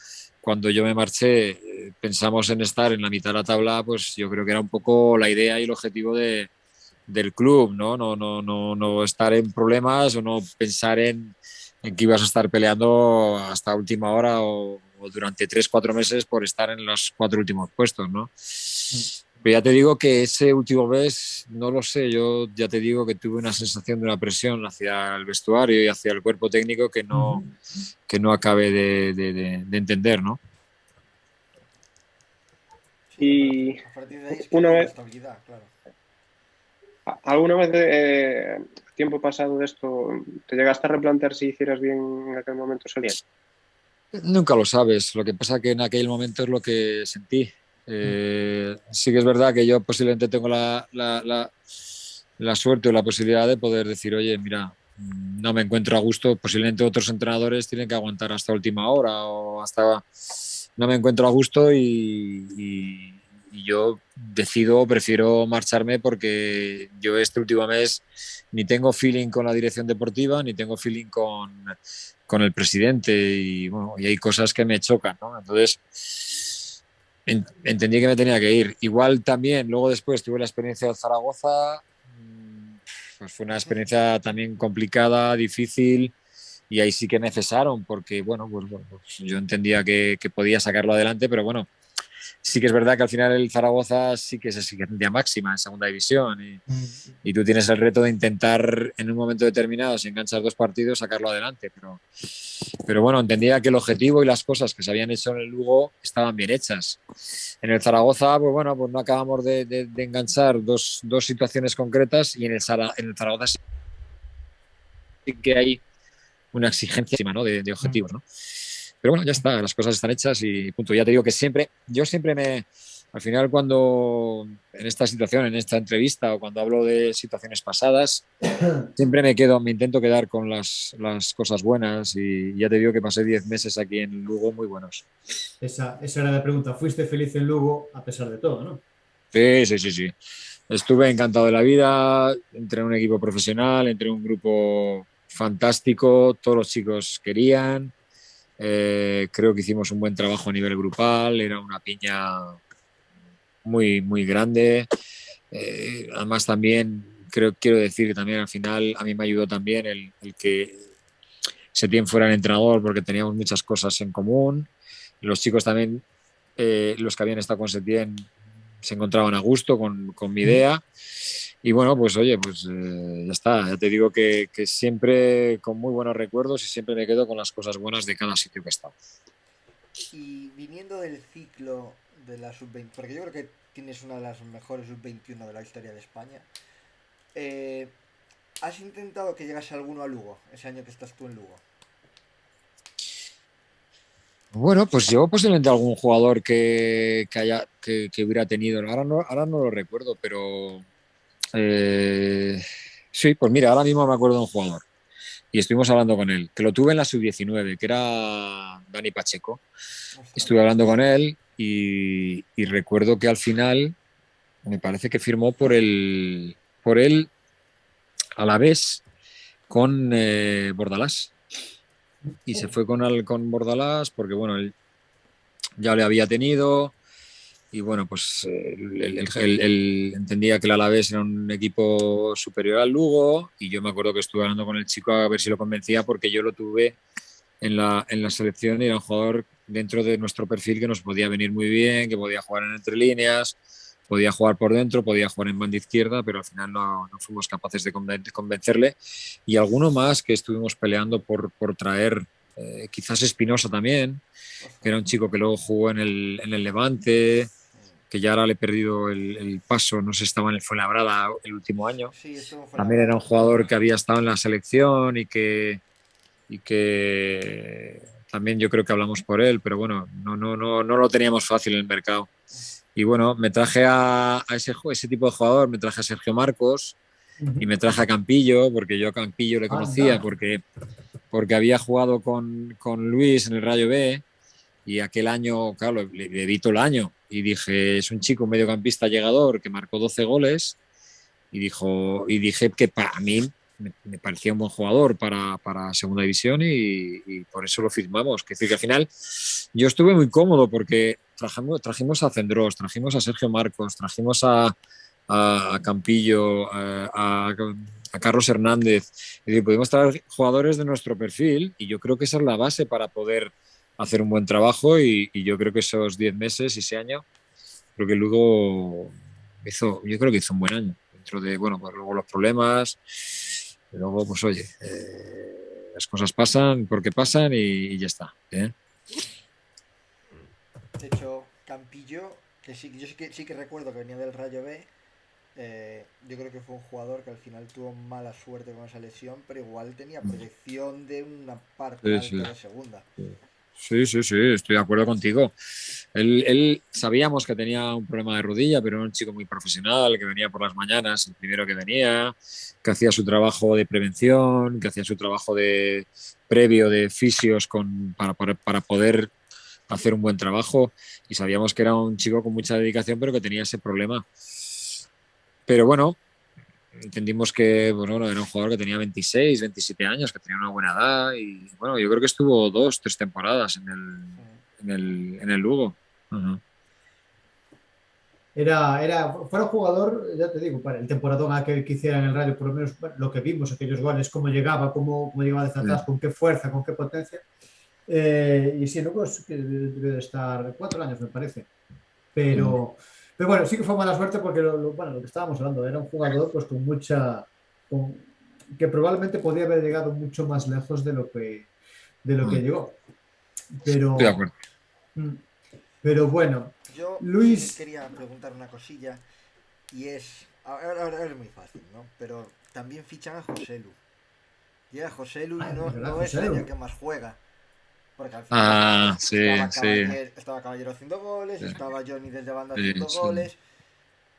cuando yo me marché, pensamos en estar en la mitad de la tabla, pues yo creo que era un poco la idea y el objetivo del club, ¿no? No estar en problemas o no pensar en que ibas a estar peleando hasta última hora o durante 3, 4 meses por estar en los 4 últimos puestos, ¿no? Pero ya te digo que ese último mes, no lo sé, yo ya te digo que tuve una sensación de una presión hacia el vestuario y hacia el cuerpo técnico que no acabé de entender, ¿no? Sí, Y a partir de ahí es que una no hubo vez, estabilidad, claro. ¿alguna vez, tiempo pasado de esto, te llegaste a replantear si hicieras bien en aquel momento salir? Nunca lo sabes, lo que pasa que en aquel momento es lo que sentí. Sí que es verdad que yo posiblemente tengo la suerte o la posibilidad de poder decir, oye, mira, no me encuentro a gusto, posiblemente otros entrenadores tienen que aguantar hasta última hora o hasta no me encuentro a gusto y yo decido, prefiero marcharme porque yo este último mes ni tengo feeling con la dirección deportiva, ni tengo feeling con el presidente y, bueno, y hay cosas que me chocan, ¿no? Entonces entendí que me tenía que ir. Igual también, luego después tuve la experiencia de Zaragoza, pues fue una experiencia también complicada, difícil, y ahí sí que me cesaron porque, bueno, pues yo entendía que podía sacarlo adelante, pero bueno, sí que es verdad que al final el Zaragoza sí que es exigencia máxima en segunda división y tú tienes el reto de intentar en un momento determinado, si enganchas 2 partidos, sacarlo adelante. Pero bueno, entendía que el objetivo y las cosas que se habían hecho en el Lugo estaban bien hechas. En el Zaragoza, pues bueno, pues no acabamos de enganchar dos situaciones concretas y en el Zaragoza sí que hay una exigencia, ¿no? de objetivos, ¿no? Pero bueno, ya está, las cosas están hechas y punto. Ya te digo que yo siempre al final cuando en esta situación, en esta entrevista o cuando hablo de situaciones pasadas, siempre me intento quedar con las cosas buenas y ya te digo que pasé 10 meses aquí en Lugo muy buenos. Esa era la pregunta. ¿Fuiste feliz en Lugo a pesar de todo, no? Sí, sí, sí, sí. Estuve encantado de la vida, entré en un equipo profesional, entré en un grupo fantástico, todos los chicos querían. Creo que hicimos un buen trabajo a nivel grupal, era una piña muy, muy grande. Además también quiero decir que también al final a mí me ayudó también el que Setién fuera el entrenador porque teníamos muchas cosas en común. Los chicos también, los que habían estado con Setién, se encontraban a gusto con mi idea. Y bueno, pues oye, pues ya está. Ya te digo que siempre con muy buenos recuerdos y siempre me quedo con las cosas buenas de cada sitio que he estado. Y viniendo del ciclo de la sub-20, porque yo creo que tienes una de las mejores sub-21 de la historia de España, ¿has intentado que llegase alguno a Lugo, ese año que estás tú en Lugo? Bueno, pues yo posiblemente algún jugador que hubiera tenido, ahora no lo recuerdo, pero sí, pues mira, ahora mismo me acuerdo de un jugador y estuvimos hablando con él, que lo tuve en la sub-19, que era Dani Pacheco. Ostras. Estuve hablando con él y recuerdo que al final me parece que firmó por el Alavés con Bordalás. Y se fue con Bordalás porque, bueno, él ya le había tenido y, bueno, pues él entendía que el Alavés era un equipo superior al Lugo y yo me acuerdo que estuve hablando con el chico a ver si lo convencía porque yo lo tuve en la selección y era un jugador dentro de nuestro perfil que nos podía venir muy bien, que podía jugar en entre líneas, podía jugar por dentro, podía jugar en banda izquierda, pero al final no fuimos capaces de convencerle. Y alguno más que estuvimos peleando por traer, quizás Espinosa también, que era un chico que luego jugó en el Levante, que ya ahora le he perdido el paso, no sé, estaba en el Fuenlabrada el último año. Sí, esto fue También era un jugador que había estado en la selección y que también yo creo que hablamos por él, pero bueno, no lo teníamos fácil en el mercado. Y bueno, me traje a ese tipo de jugador, me traje a Sergio Marcos y me traje a Campillo, porque yo a Campillo le conocía, Anda. porque había jugado con Luis en el Rayo B y aquel año, claro, le vi todo el año y dije, es un chico, un mediocampista llegador que marcó 12 goles y dije que para mí me parecía un buen jugador para segunda división y por eso lo firmamos. Que decir que al final yo estuve muy cómodo porque trajimos a Cendrós, trajimos a Sergio Marcos, trajimos a Campillo, a Carlos Hernández. Es decir, pudimos traer jugadores de nuestro perfil y yo creo que esa es la base para poder hacer un buen trabajo y yo creo que esos 10 meses y ese año, creo que luego yo creo que hizo un buen año dentro de, bueno, pues luego los problemas, y luego, pues oye, las cosas pasan porque pasan y ya está. De hecho, Campillo, que sí, yo sí que recuerdo que venía del Rayo B, yo creo que fue un jugador que al final tuvo mala suerte con esa lesión, pero igual tenía proyección de una parte Sí, sí. alta de segunda. Sí, estoy de acuerdo contigo. Él sabíamos que tenía un problema de rodilla, pero era un chico muy profesional, que venía por las mañanas, el primero que venía, que hacía su trabajo de prevención, que hacía su trabajo de previo de fisios para poder hacer un buen trabajo. Y sabíamos que era un chico con mucha dedicación, pero que tenía ese problema. Pero bueno, entendimos que bueno, era un jugador que tenía 26, 27 años, que tenía una buena edad y bueno, yo creo que estuvo 2, 3 temporadas en el Lugo. Uh-huh. Fuera un jugador, ya te digo, para el temporadón aquel que hiciera en el Rayo, por lo menos bueno, lo que vimos, aquellos goles, cómo llegaba, cómo llegaba desde atrás, con qué fuerza, con qué potencia. Y sí, luego debe de estar 4 años, me parece. Pero bueno, sí que fue mala suerte porque bueno, lo que estábamos hablando, era un jugador pues con con- que probablemente podía haber llegado mucho más lejos de lo que llegó. Estoy de Pero, acuerdo. mm, pero bueno, Yo sí que Luis, quería preguntar una cosilla y es, ahora es muy fácil, ¿no? Pero también fichan a José Lu. Llega José Lu y es verdad, no es José. el año que más juega. Porque al final Sí, sí, estaba Caballero haciendo goles, sí, estaba Johnny desde banda sí, haciendo sí. goles,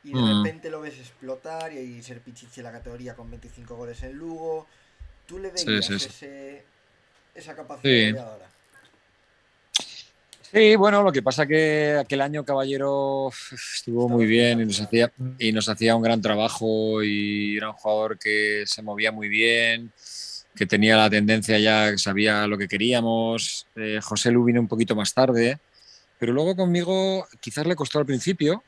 y de repente lo ves explotar y ser pichichi en la categoría con 25 goles en Lugo. ¿Tú le Sí, veías sí, sí. esa capacidad Sí. goleadora? Sí, bueno, lo que pasa que aquel año Caballero estuvo Estaba muy bien espectacular. y nos hacía un gran trabajo y era un jugador que se movía muy bien, que tenía la tendencia ya, que sabía lo que queríamos. José Lu vino un poquito más tarde, pero luego conmigo quizás le costó al principio,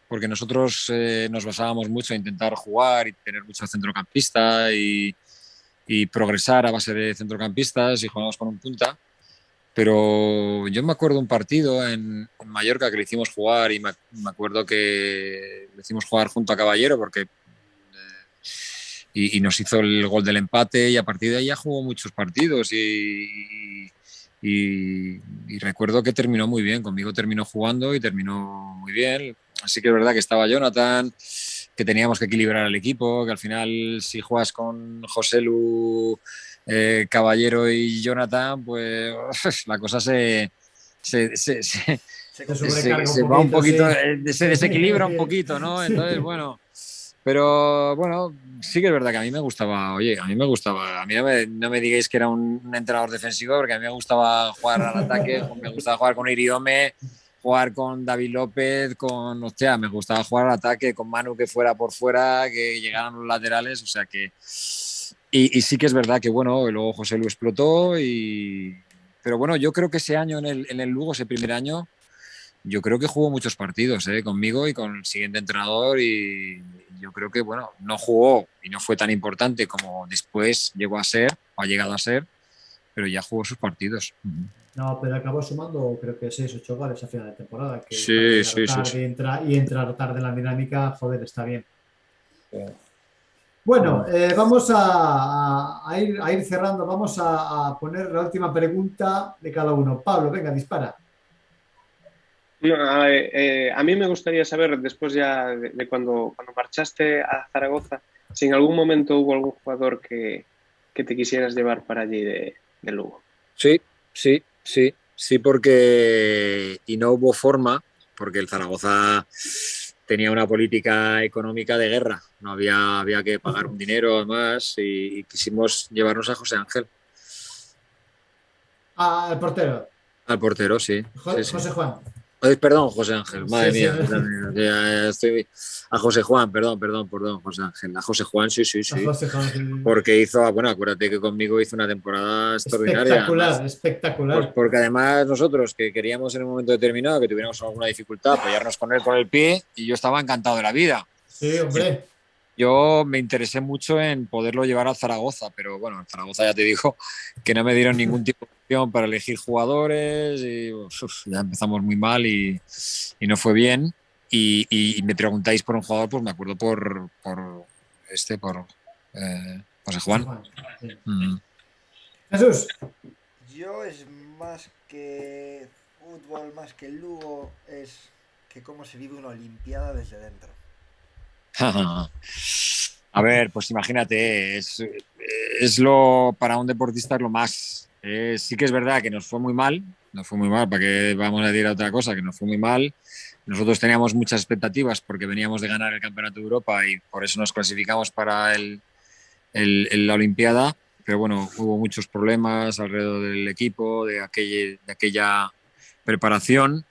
porque nosotros nos basábamos mucho en intentar jugar y tener mucho centrocampista y progresar a base de centrocampistas y jugábamos con un punta. Pero yo me acuerdo un partido en Mallorca que le hicimos jugar y me acuerdo que le hicimos jugar junto a Caballero porque y nos hizo el gol del empate y a partir de ahí ya jugó muchos partidos y recuerdo que terminó muy bien, conmigo terminó jugando y terminó muy bien. Así que es verdad que estaba Jonathan, que teníamos que equilibrar el equipo, que al final si juegas con José Lu, Caballero y Jonathan, pues la cosa se, se, se, Se Se complica. sobrecarga un se va un poquito, poquito, sí. se desequilibra un poquito, ¿no? Sí. Entonces, bueno, pero bueno, sí que es verdad que a mí me gustaba, oye, a mí me gustaba, a mí no me digáis que era un entrenador defensivo, porque a mí me gustaba jugar al ataque, me gustaba jugar con Iriome, jugar con David López, hostia, me gustaba jugar al ataque, con Manu que fuera por fuera, que llegaran los laterales, o sea que... Y sí que es verdad que, bueno, luego José lo explotó pero bueno, yo creo que ese año en el Lugo, ese primer año, yo creo que jugó muchos partidos conmigo y con el siguiente entrenador y yo creo que, bueno, no jugó y no fue tan importante como después llegó a ser o ha llegado a ser, pero ya jugó sus partidos. No, pero acabó sumando creo que 6 o 8 goles a final de temporada, que para Sí, llegar sí, sí, tarde sí. y entrar tarde en la dinámica, joder, está bien. Bueno, vamos a ir cerrando, vamos a poner la última pregunta de cada uno. Pablo, venga, dispara. No, a mí me gustaría saber, después ya de cuando marchaste a Zaragoza, si en algún momento hubo algún jugador que te quisieras llevar para allí de Lugo. Sí, sí, sí, sí, porque y no hubo forma, porque el Zaragoza tenía una política económica de guerra, no había que pagar un dinero además y quisimos llevarnos a José Ángel, Ah, el portero, al portero, sí, sí, sí. José Juan. Ay, perdón, José Ángel, Sí, madre sí. mía, ya estoy a José Juan, perdón, José Ángel, a José Juan, sí, sí, A sí, José Juan. porque hizo, bueno, acuérdate que conmigo hizo una temporada extraordinaria, Espectacular, además. Pues espectacular. porque además nosotros que queríamos en un momento determinado que tuviéramos alguna dificultad apoyarnos con él con el pie y yo estaba encantado de la vida. Sí, hombre. Yo me interesé mucho en poderlo llevar a Zaragoza, pero bueno, en Zaragoza ya te digo que no me dieron ningún tipo de opción para elegir jugadores y ya empezamos muy mal y no fue bien. Y me preguntáis por un jugador, pues me acuerdo por José José Juan. Juan. Sí. Mm. Jesús. Yo es más que fútbol, más que el Lugo, es que cómo se vive una Olimpiada desde dentro. A ver, pues imagínate, es lo para un deportista es lo más. Sí que es verdad que nos fue muy mal, ¿para qué vamos a decir otra cosa? Que nos fue muy mal. Nosotros teníamos muchas expectativas porque veníamos de ganar el Campeonato de Europa y por eso nos clasificamos para la Olimpiada, pero bueno, hubo muchos problemas alrededor del equipo, de aquella preparación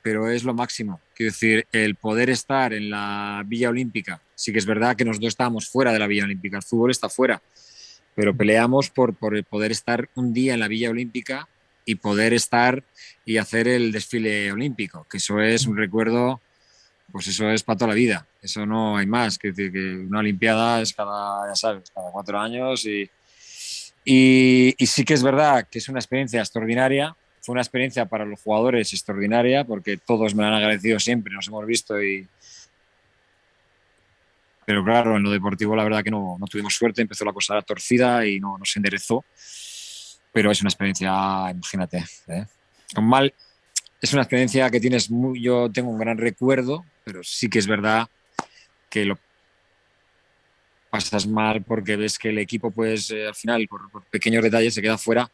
pero es lo máximo. Quiero decir, el poder estar en la Villa Olímpica, sí que es verdad que nosotros estábamos fuera de la Villa Olímpica, el fútbol está fuera, pero peleamos por el poder estar un día en la Villa Olímpica y poder estar y hacer el desfile olímpico, que eso es un recuerdo, pues eso es para toda la vida, eso no hay más, que decir que una Olimpiada es ya sabes, cada 4 años y sí que es verdad que es una experiencia extraordinaria. Fue una experiencia para los jugadores extraordinaria porque todos me lo han agradecido siempre, nos hemos visto pero claro, en lo deportivo la verdad que no tuvimos suerte, empezó la cosa torcida y no se enderezó, pero es una experiencia, imagínate, con mal, es una experiencia que yo tengo un gran recuerdo, pero sí que es verdad que lo pasas mal porque ves que el equipo pues al final por pequeños detalles se queda fuera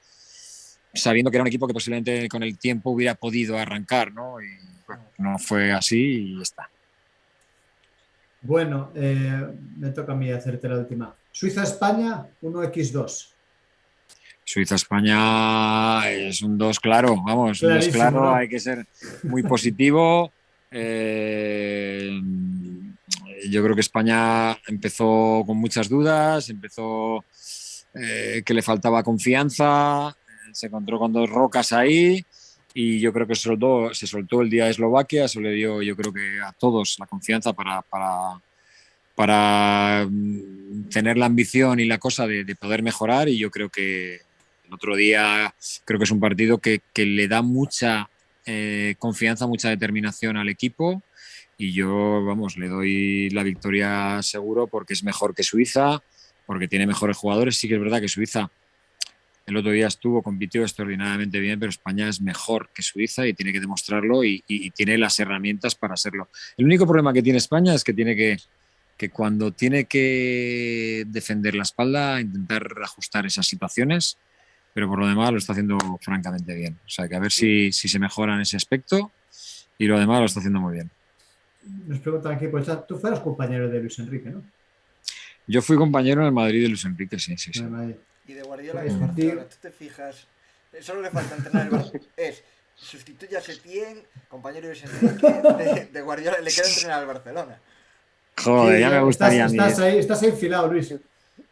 sabiendo que era un equipo que posiblemente con el tiempo hubiera podido arrancar, ¿no? Y bueno, no fue así y ya está. Bueno, me toca a mí hacerte la última. Suiza-España, 1x2. Suiza-España es un 2 claro, vamos, un 2 Clarísimo, claro, ¿no? hay que ser muy positivo. Yo creo que España empezó con muchas dudas, empezó que le faltaba confianza, se encontró con dos rocas ahí y yo creo que se soltó el día de Eslovaquia, eso le dio yo creo que a todos la confianza para tener la ambición y la cosa de poder mejorar y yo creo que El otro día creo que es un partido que le da mucha confianza, mucha determinación al equipo y yo, vamos, le doy la victoria seguro porque es mejor que Suiza, porque tiene mejores jugadores. Sí que es verdad que Suiza el otro día compitió extraordinariamente bien, pero España es mejor que Suiza y tiene que demostrarlo y tiene las herramientas para hacerlo. El único problema que tiene España es que tiene que cuando tiene que defender la espalda, intentar ajustar esas situaciones, pero por lo demás lo está haciendo francamente bien. O sea, que a ver si se mejora en ese aspecto y lo demás lo está haciendo muy bien. Nos preguntan aquí, pues tú fueras compañero de Luis Enrique, ¿no? Yo fui compañero en el Madrid de Luis Enrique, sí. Y de Guardiola es Barcelona. Tú te fijas, solo le falta entrenar el Barcelona. Sustituye a Setién, compañero de Luis Enrique, de Guardiola, le queda entrenar al Barcelona. Joder, sí, ya me gustaría estás ahí enfilado, Luis.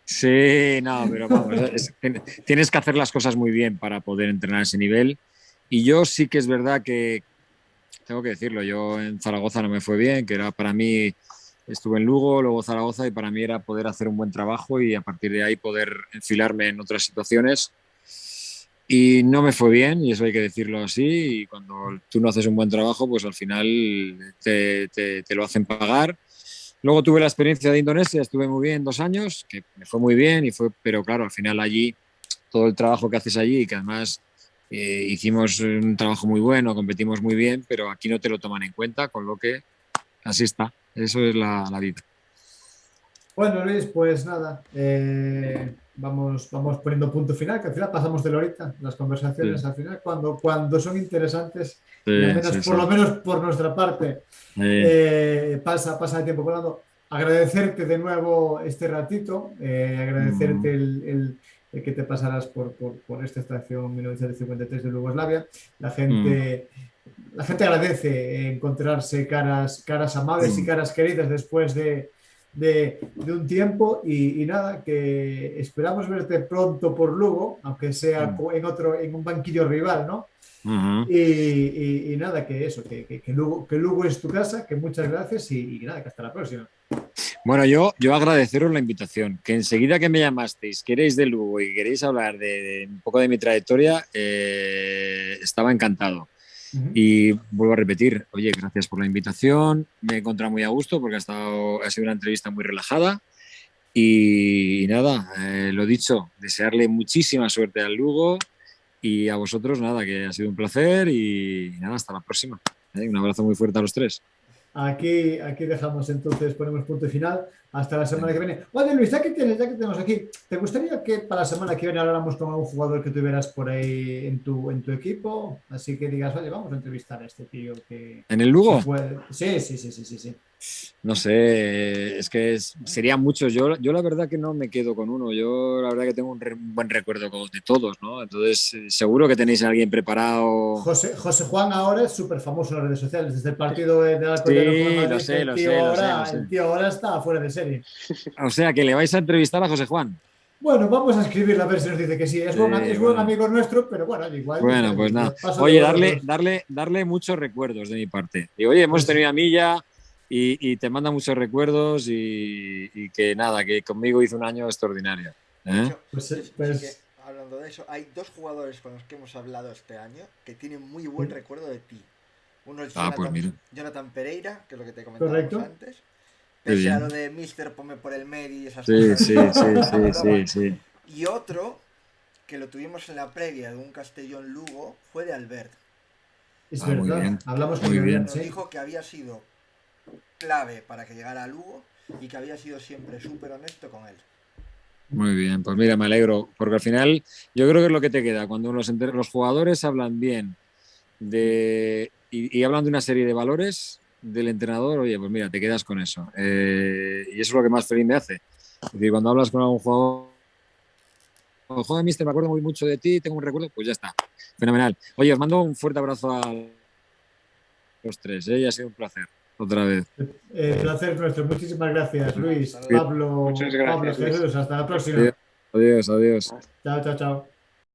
Sí, no, pero vamos, tienes que hacer las cosas muy bien para poder entrenar a ese nivel. Y yo sí que es verdad que, tengo que decirlo, yo en Zaragoza no me fue bien, que era para mí, estuve en Lugo, luego Zaragoza, y para mí era poder hacer un buen trabajo y a partir de ahí poder enfilarme en otras situaciones. Y no me fue bien, y eso hay que decirlo así, y cuando tú no haces un buen trabajo, pues al final te lo hacen pagar. Luego tuve la experiencia de Indonesia, estuve muy bien 2 años, que me fue muy bien, pero claro, al final allí, todo el trabajo que haces allí, que además hicimos un trabajo muy bueno, competimos muy bien, pero aquí no te lo toman en cuenta, con lo que así está, eso es la vida. Bueno, Luis, pues nada, vamos poniendo punto final, que al final pasamos de la horita, las conversaciones al final, cuando son interesantes, y al menos, por lo menos por nuestra parte, pasa el tiempo volando. Agradecerte de nuevo este ratito, agradecerte el que te pasaras por esta estación 1953 de Yugoslavia. La gente agradece encontrarse caras amables y caras queridas después de un tiempo y nada, que esperamos verte pronto por Lugo, aunque sea en un banquillo rival, ¿no? Y nada, que eso, que Lugo es tu casa, que muchas gracias y nada, que hasta la próxima. Bueno, yo agradeceros la invitación, que enseguida que me llamasteis, que erais de Lugo y queréis hablar de un poco de mi trayectoria, estaba encantado. Y vuelvo a repetir, oye, gracias por la invitación, me he encontrado muy a gusto porque ha sido una entrevista muy relajada y nada, lo dicho, desearle muchísima suerte al Lugo y a vosotros nada, que ha sido un placer y nada, hasta la próxima. Un abrazo muy fuerte a los tres. Aquí dejamos entonces, ponemos punto final hasta la semana que viene. Oye Luis, ya que tenemos aquí, ¿te gustaría que para la semana que viene habláramos con algún jugador que tuvieras por ahí en tu equipo? Así que digas, oye, vamos a entrevistar a este tío que... ¿En el Lugo? Sí. No sé, es que serían muchos. Yo la verdad que no me quedo con uno. Yo la verdad que tengo un buen recuerdo de todos, ¿no? Entonces, seguro que tenéis a alguien preparado. José Juan ahora es súper famoso en las redes sociales. Desde el partido de Alcoyano con Madrid, lo sé. El tío ahora está fuera de serie. O sea, que le vais a entrevistar a José Juan. Bueno, vamos a escribirle a ver si nos dice que sí. Es buen amigo nuestro, pero bueno, igual. Bueno, pues nada. Oye, darle muchos recuerdos de mi parte. Y oye, hemos tenido a Milla y te manda muchos recuerdos y que nada, que conmigo hizo un año extraordinario. Pues hablando de eso, hay 2 jugadores con los que hemos hablado este año que tienen muy buen recuerdo de ti. Uno es Jonathan Pereira, que es lo que te comentábamos antes. Pese a lo de Mister, ponme por el medio y esas cosas. Sí. Y otro, que lo tuvimos en la previa de un Castellón Lugo, fue de Albert. Es verdad, hablamos con él. Nos dijo que había sido clave para que llegara a Lugo y que había sido siempre súper honesto con él. Muy bien, pues mira, me alegro, porque al final yo creo que es lo que te queda, cuando los jugadores hablan bien y hablan de una serie de valores del entrenador, oye, pues mira, te quedas con eso. Y eso es lo que más feliz me hace. Es decir, cuando hablas con algún jugador, joder, mister, me acuerdo muy mucho de ti, tengo un recuerdo, pues ya está. Fenomenal. Oye, os mando un fuerte abrazo a los tres, y ha sido un placer. Otra vez. Placer nuestro. Muchísimas gracias, Luis, Pablo, Muchas gracias, Jesús. Hasta la próxima. Adiós. Chao.